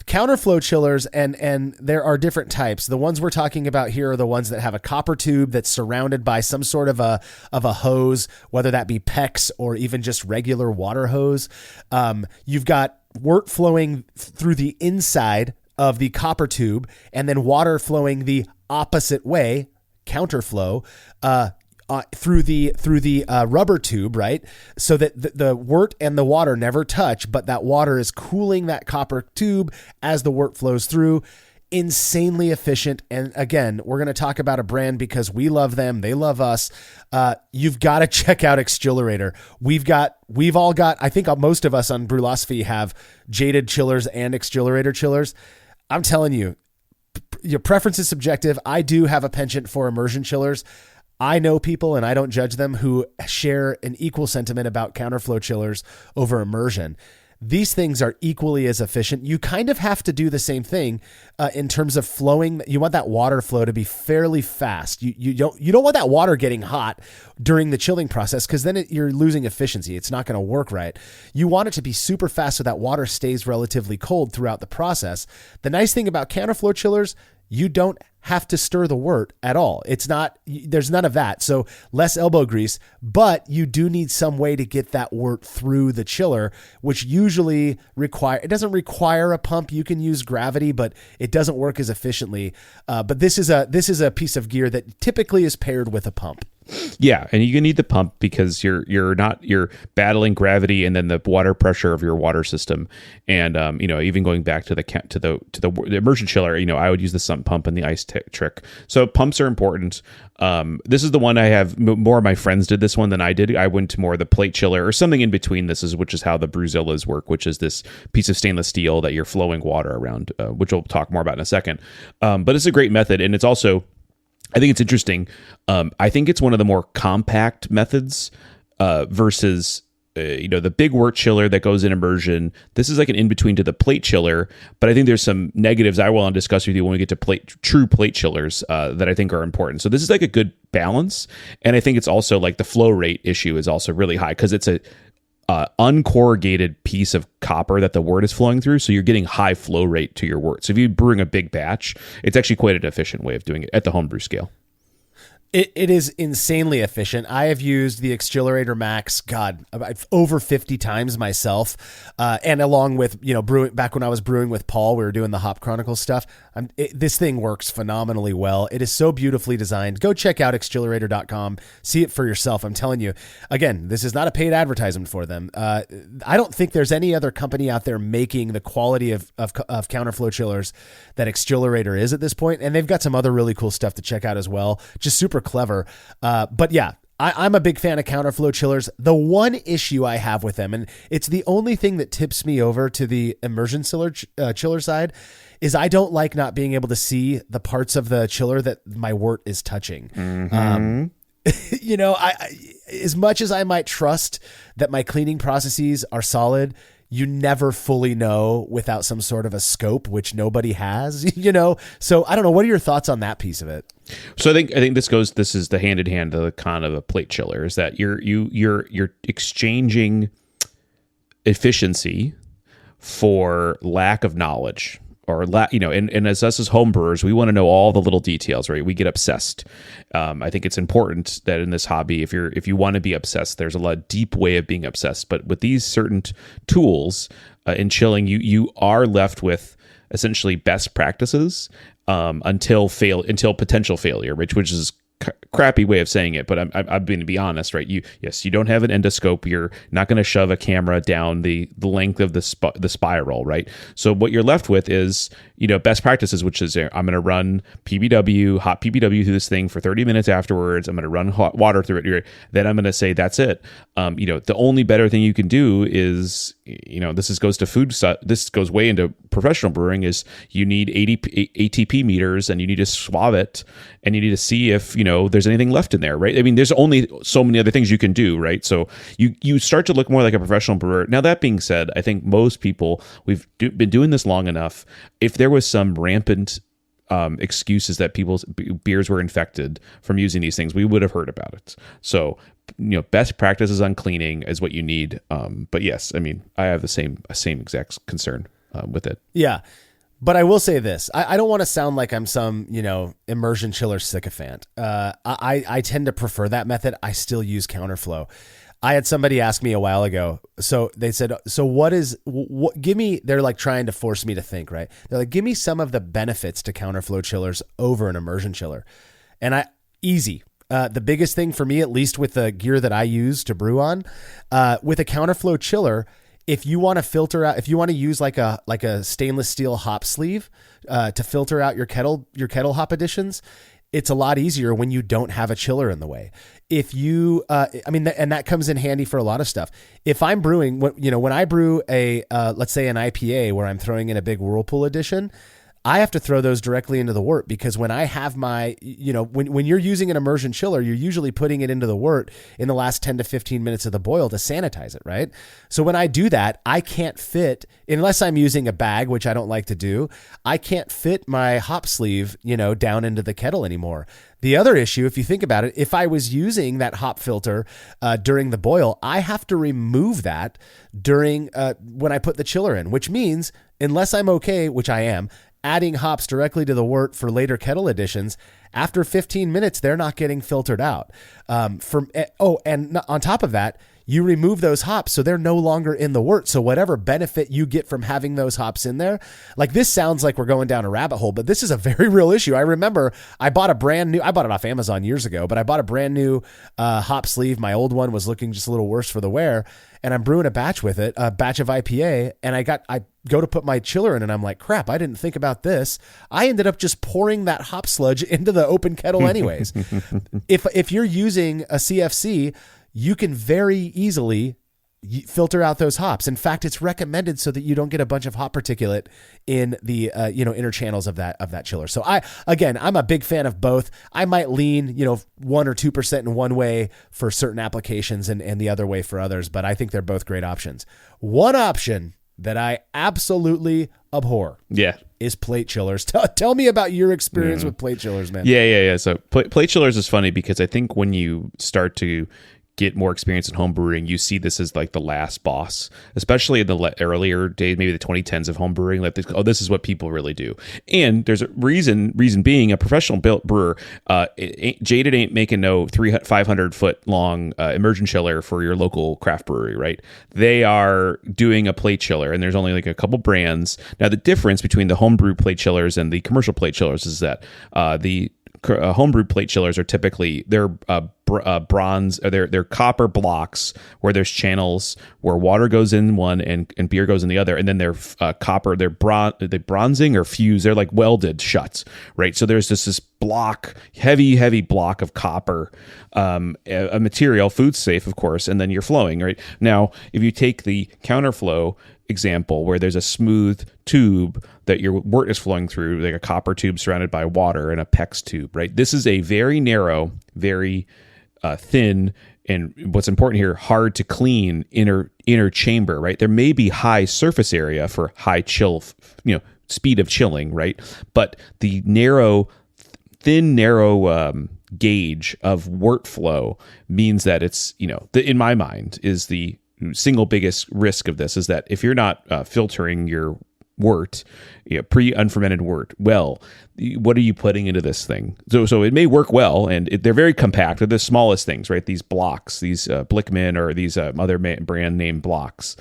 S1: counterflow chillers, and there are different types. The ones we're talking about here are the ones that have a copper tube that's surrounded by some sort of a hose, whether that be PEX or even just regular water hose. You've got wort flowing through the inside of the copper tube, and then water flowing the opposite way, counterflow, through the rubber tube, right? So that the wort and the water never touch, but that water is cooling that copper tube as the wort flows through. Insanely efficient. And again, we're going to talk about a brand because we love them. They love us. You've got to check out exGEERience. We've all got, I think most of us on Brülosophy have Jaded chillers and exGEERience chillers. I'm telling you, your preference is subjective. I do have a penchant for immersion chillers. I know people, and I don't judge them, who share an equal sentiment about counterflow chillers over immersion. These things are equally as efficient. You kind of have to do the same thing in terms of flowing. You want that water flow to be fairly fast. You don't want that water getting hot during the chilling process, because then you're losing efficiency. It's not going to work right. You want it to be super fast so that water stays relatively cold throughout the process. The nice thing about counterflow chillers, you don't have to stir the wort at all. There's none of that. So less elbow grease, but you do need some way to get that wort through the chiller, which usually it doesn't require a pump. You can use gravity, but it doesn't work as efficiently. But this is a piece of gear that typically is paired with a pump.
S2: Yeah, and you need the pump because you're battling gravity and then the water pressure of your water system, and even going back to the immersion chiller, I would use the sump pump and the ice trick. So pumps are important. This is the one I have. More of my friends did this one than I did. I went to more of the plate chiller or something in between. Which is how the Bruzillas work, which is this piece of stainless steel that you're flowing water around, which we'll talk more about in a second. But it's a great method, and it's also, I think it's interesting. I think it's one of the more compact methods versus the big wort chiller that goes in immersion. This is like an in-between to the plate chiller, but I think there's some negatives I will discuss with you when we get to true plate chillers that I think are important. So this is like a good balance, and I think it's also like the flow rate issue is also really high because it's a uncorrugated piece of copper that the wort is flowing through, so you're getting high flow rate to your wort. So if you're brewing a big batch, it's actually quite an efficient way of doing it at the homebrew scale.
S1: It is insanely efficient. I have used the exGEERience Max, over 50 times myself. And along with, brewing, back when I was brewing with Paul, we were doing the Hop Chronicles stuff. This thing works phenomenally well. It is so beautifully designed. Go check out exGEERience.com. See it for yourself. I'm telling you, again, this is not a paid advertisement for them. I don't think there's any other company out there making the quality of counterflow chillers that exGEERience is at this point. And they've got some other really cool stuff to check out as well. Just super clever. But yeah, I'm a big fan of counterflow chillers. The one issue I have with them, and it's the only thing that tips me over to the immersion chiller side, is I don't like not being able to see the parts of the chiller that my wort is touching. Mm-hmm. As much as I might trust that my cleaning processes are solid, you never fully know without some sort of a scope, which nobody has, So I don't know. What are your thoughts on that piece of it?
S2: So I think this is the hand in hand of the con of a plate chiller, is that you're exchanging efficiency for lack of knowledge. Or and as us as homebrewers, we want to know all the little details, right? We get obsessed. I think it's important that in this hobby, if you want to be obsessed, there's a deep way of being obsessed. But with these certain tools in chilling, you are left with essentially best practices until potential failure, which is crappy way of saying it, but I'm going to be honest, right? You don't have an endoscope. You're not going to shove a camera down the length of the spiral, right? So what you're left with is, best practices, which is I'm going to run hot PBW through this thing for 30 minutes afterwards. I'm going to run hot water through it. Then I'm going to say, that's it. The only better thing you can do is, this goes way into professional brewing is you need ATP meters, and you need to swab it, and you need to see if there's anything left in there, right? I mean, there's only so many other things you can do, right? So you start to look more like a professional brewer. Now, that being said, I think most people, we've been doing this long enough. If there was some rampant excuses that people's beers were infected from using these things, we would have heard about it. So best practices on cleaning is what you need. But yes, I mean, I have the same exact concern with it.
S1: Yeah. But I will say this, I don't want to sound like I'm some, immersion chiller sycophant. I tend to prefer that method. I still use counterflow. I had somebody ask me a while ago. So they said, so give me, they're like trying to force me to think, right? They're like, give me some of the benefits to counterflow chillers over an immersion chiller. And easy. The biggest thing for me, at least with the gear that I use to brew on, with a counterflow chiller, if you want to filter out, if you want to use like a stainless steel hop sleeve to filter out your kettle hop additions, it's a lot easier when you don't have a chiller in the way. If you, and that comes in handy for a lot of stuff. If I'm brewing, when I brew let's say an IPA where I'm throwing in a big Whirlpool edition, I have to throw those directly into the wort, because when I have my, when you're using an immersion chiller, you're usually putting it into the wort in the last 10 to 15 minutes of the boil to sanitize it, right? So when I do that, I can't fit, unless I'm using a bag, which I don't like to do, I can't fit my hop sleeve, down into the kettle anymore. The other issue, if you think about it, if I was using that hop filter during the boil, I have to remove that during when I put the chiller in, which means unless I'm okay, which I am, adding hops directly to the wort for later kettle additions, after 15 minutes, they're not getting filtered out. And on top of that, you remove those hops, so they're no longer in the wort. So whatever benefit you get from having those hops in there, like this sounds like we're going down a rabbit hole, but this is a very real issue. I remember I bought it off Amazon years ago, but I bought a brand new hop sleeve. My old one was looking just a little worse for the wear, and I'm brewing a batch with it, a batch of IPA, and I go to put my chiller in, and I'm like, crap, I didn't think about this. I ended up just pouring that hop sludge into the open kettle anyways. If you're using a CFC, you can very easily filter out those hops. In fact, it's recommended so that you don't get a bunch of hop particulate in the inner channels of that chiller. So I'm a big fan of both. I might lean 1 or 2% in one way for certain applications and the other way for others, but I think they're both great options. One option that I absolutely abhor is plate chillers. Tell me about your experience with plate chillers, man.
S2: Yeah. So plate chillers is funny because I think when you start to get more experience in home brewing, you see this as like the last boss, especially in the earlier days, maybe the 2010s of home brewing. Like, this is what people really do. And there's a reason being, a professional built brewer, Jaded ain't making no 500 foot long immersion chiller for your local craft brewery, right? They are doing a plate chiller, and there's only like a couple brands. Now, the difference between the homebrew plate chillers and the commercial plate chillers is that the homebrew plate chillers are typically bronze, or they're copper blocks where there's channels where water goes in one and beer goes in the other, and then they're copper, they're bronzing or fused, they're like welded shut, right? So there's this block, heavy block of copper, a material, food safe, of course, and then you're flowing, right? Now, if you take the counterflow example where there's a smooth tube that your wort is flowing through, like a copper tube surrounded by water, and a PEX tube, right? This is a very narrow, very thin, and what's important here, hard to clean inner chamber, right? There may be high surface area for high chill, speed of chilling, right? But the thin, narrow gauge of wort flow means that it's, in my mind, is the single biggest risk of this, is that if you're not filtering your wort, pre-unfermented wort, well, what are you putting into this thing? So it may work well, and they're very compact. They're the smallest things, right? These blocks, these Blickman or these other brand name blocks,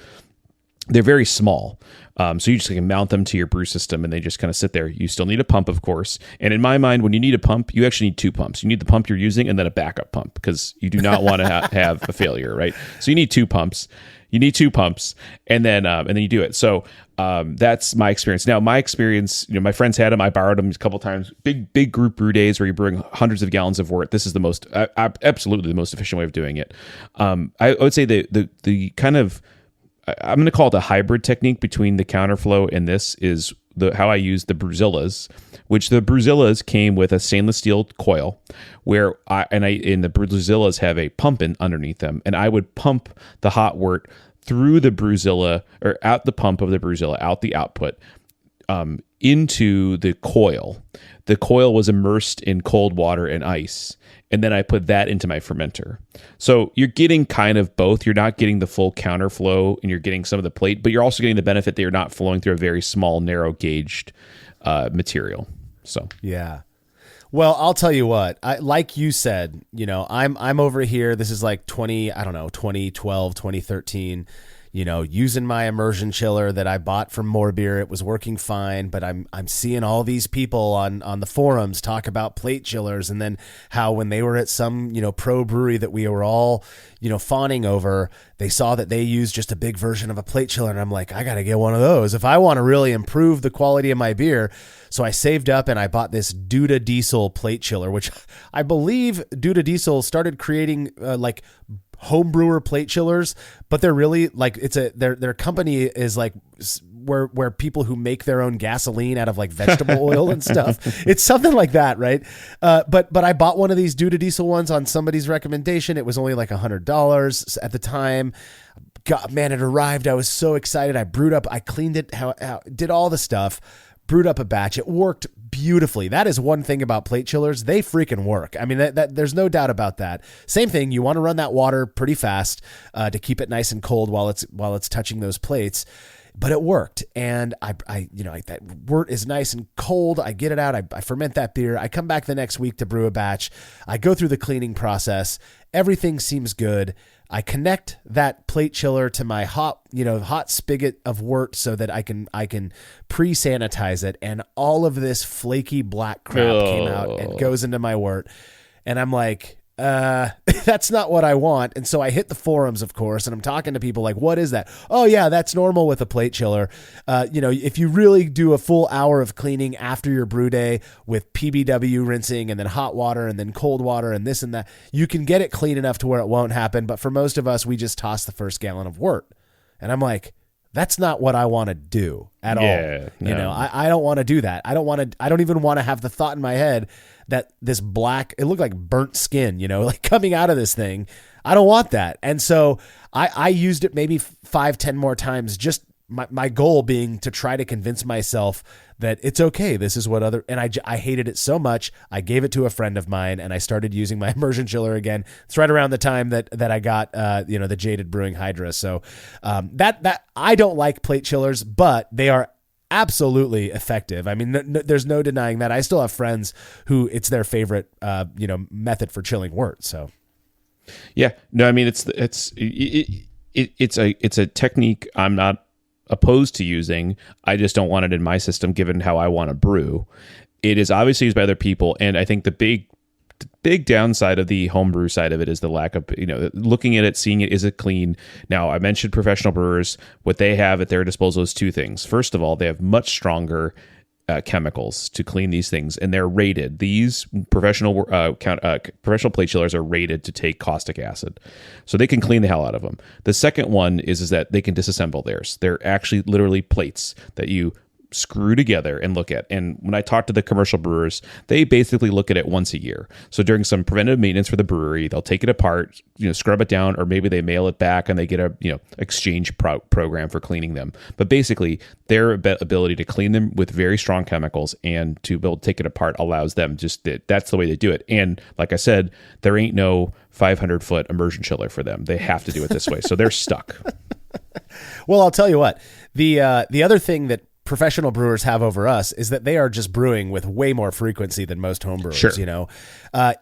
S2: they're very small. So you just can mount them to your brew system, and they just kind of sit there. You still need a pump, of course. And in my mind, when you need a pump, you actually need two pumps. You need the pump you're using and then a backup pump, because you do not want to have a failure, right? So you need two pumps. And then you do it. So that's my experience. Now, my experience, my friends had them. I borrowed them a couple times. Big group brew days where you bring hundreds of gallons of wort. This is the most, absolutely the most efficient way of doing it. I would say the kind of I'm going to call it a hybrid technique between the counterflow and this is how I use the Brülosophy, which the Brülosophy came with a stainless steel coil where the Brülosophy have a pump underneath them, and I would pump the hot wort through the Brülosophy or out the pump of the Brülosophy, out the output, into the coil. The coil was immersed in cold water and ice, and then I put that into my fermenter. So you're getting kind of both. You're not getting the full counterflow, and you're getting some of the plate, but you're also getting the benefit that you're not flowing through a very small, narrow-gauged material. So
S1: yeah. Well, I'll tell you what. Like you said, I'm over here. This is like 2012, 2013. Using my immersion chiller that I bought from More Beer. It was working fine, but I'm seeing all these people on the forums talk about plate chillers, and then how when they were at some, pro brewery that we were all, fawning over, they saw that they used just a big version of a plate chiller, and I'm like, I got to get one of those if I want to really improve the quality of my beer. So I saved up and I bought this Duda Diesel plate chiller, which I believe Duda Diesel started creating like homebrewer plate chillers, but they're really like their company is like where people who make their own gasoline out of like vegetable oil and stuff. It's something like that, right? But I bought one of these Duda Diesel ones on somebody's recommendation. It was only like $100 at the time. God, man, it arrived. I was so excited. I brewed up, I cleaned it, did all the stuff, brewed up a batch. It worked beautifully. That is one thing about plate chillers. They freaking work. I mean, that there's no doubt about that. Same thing. You want to run that water pretty fast to keep it nice and cold while it's touching those plates. But it worked. And that wort is nice and cold. I get it out. I ferment that beer. I come back the next week to brew a batch. I go through the cleaning process. Everything seems good. I connect that plate chiller to my hot spigot of wort so that I can pre-sanitize it, and all of this flaky black crap came out and goes into my wort, and I'm like, that's not what I want. And so I hit the forums, of course, and I'm talking to people like, what is that? Oh yeah, that's normal with a plate chiller. If you really do a full hour of cleaning after your brew day with PBW rinsing and then hot water and then cold water and this and that, you can get it clean enough to where it won't happen. But for most of us, we just toss the first gallon of wort. And I'm like, that's not what I want to do at all. No. I don't want to do that. I don't even want to have the thought in my head that this black, it looked like burnt skin, like coming out of this thing. I don't want that. And so I used it maybe 5-10 more times, just my goal being to try to convince myself that it's okay. This is what and I hated it so much. I gave it to a friend of mine and I started using my immersion chiller again. It's right around the time that I got, the Jaded Brewing Hydra. So, that I don't like plate chillers, but they are absolutely effective. I mean, there's no denying that. I still have friends who it's their favorite, method for chilling wort. So,
S2: yeah, no, I mean, it's a technique I'm not opposed to using. I just don't want it in my system given how I want to brew. It is obviously used by other people, and I think the big downside of the homebrew side of it is the lack of, looking at it, seeing it, is it clean? Now, I mentioned professional brewers. What they have at their disposal is two things. First of all, they have much stronger chemicals to clean these things, and they're rated. These professional plate chillers are rated to take caustic acid, so they can clean the hell out of them. The second one is that they can disassemble theirs. They're actually literally plates that you screw together and look at. And when I talk to the commercial brewers, they basically look at it once a year. So during some preventive maintenance for the brewery, they'll take it apart, scrub it down, or maybe they mail it back and they get a exchange program for cleaning them. But basically, their ability to clean them with very strong chemicals and to be able to take it apart allows them that's the way they do it. And like I said, there ain't no 500-foot immersion chiller for them. They have to do it this way. So they're stuck.
S1: Well, I'll tell you what, the other thing that professional brewers have over us is that they are just brewing with way more frequency than most home brewers.
S2: Sure.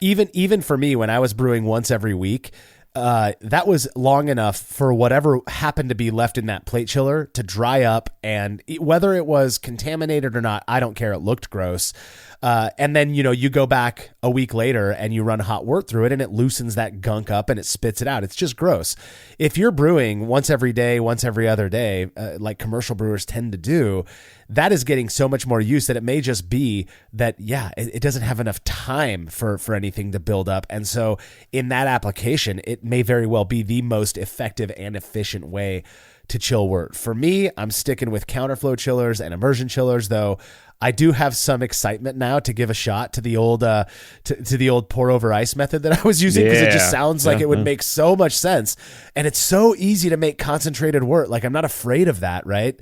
S1: Even for me, when I was brewing once every week, that was long enough for whatever happened to be left in that plate chiller to dry up, and whether it was contaminated or not, I don't care. It looked gross. And then, you go back a week later and you run hot wort through it and it loosens that gunk up and it spits it out. It's just gross. If you're brewing once every day, once every other day, like commercial brewers tend to do, that is getting so much more use that it may just be that, it doesn't have enough time for anything to build up. And so in that application, it may very well be the most effective and efficient way to chill wort. For me, I'm sticking with counterflow chillers and immersion chillers, though I do have some excitement now to give a shot to the old to the old pour over ice method that I was using, because it just sounds like it would make so much sense, and it's so easy to make concentrated wort. Like, I'm not afraid of that, right?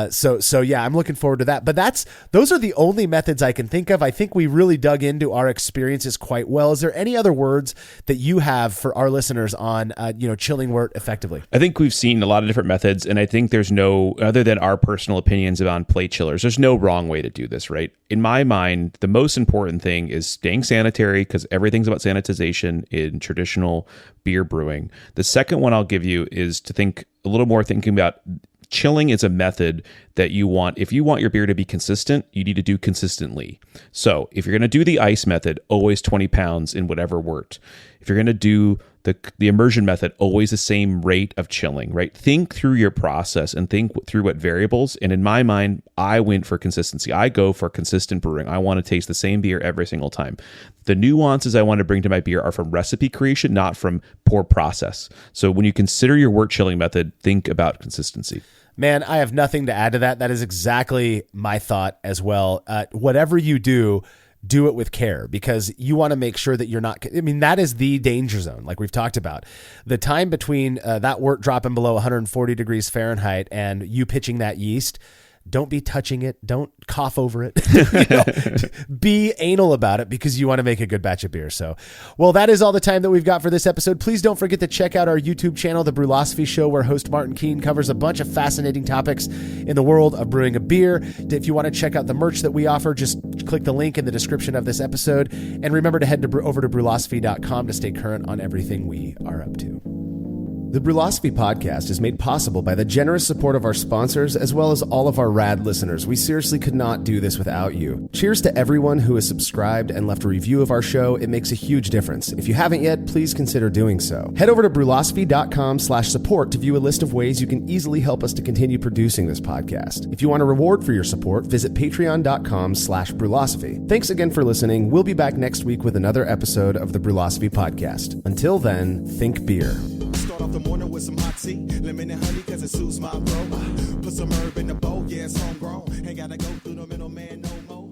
S1: So yeah, I'm looking forward to that. But those are the only methods I can think of. I think we really dug into our experiences quite well. Is there any other words that you have for our listeners on chilling wort effectively?
S2: I think we've seen a lot of different methods, and I think there's no, other than our personal opinions on plate chillers, there's no wrong way to do this, right? In my mind, the most important thing is staying sanitary, because everything's about sanitization in traditional beer brewing. The second one I'll give you is to think a little more, thinking about chilling is a method that you want. If you want your beer to be consistent, you need to do consistently. So if you're going to do the ice method, always 20 pounds in whatever wort. If you're going to do the immersion method, always the same rate of chilling, right? Think through your process and think through what variables. And in my mind, I went for consistency. I go for consistent brewing. I want to taste the same beer every single time. The nuances I want to bring to my beer are from recipe creation, not from poor process. So when you consider your wort chilling method, think about consistency.
S1: Man, I have nothing to add to that. That is exactly my thought as well. Whatever you do it with care, because you want to make sure that you're not, that is the danger zone. Like we've talked about, the time between that wort dropping below 140 degrees Fahrenheit and you pitching that yeast, don't be touching it. Don't cough over it. Be anal about it, because you want to make a good batch of beer. So, well, that is all the time that we've got for this episode. Please don't forget to check out our YouTube channel, The Brülosophy Show, where host Martin Keene covers a bunch of fascinating topics in the world of brewing a beer. If you want to check out the merch that we offer, just click the link in the description of this episode. And remember to head over to Brülosophy.com to stay current on everything we are up to. The Brülosophy podcast is made possible by the generous support of our sponsors, as well as all of our rad listeners. We seriously could not do this without you. Cheers to everyone who has subscribed and left a review of our show. It makes a huge difference. If you haven't yet, please consider doing so. Head over to Brülosophy.com/support to view a list of ways you can easily help us to continue producing this podcast. If you want a reward for your support, visit Patreon.com/Brülosophy. Thanks again for listening. We'll be back next week with another episode of the Brülosophy podcast. Until then, think beer.
S4: Start off the morning with some hot tea, lemon and honey, cause it suits my bro. Put some herb in the bowl, yeah, it's homegrown. Ain't gotta go through the middleman no more.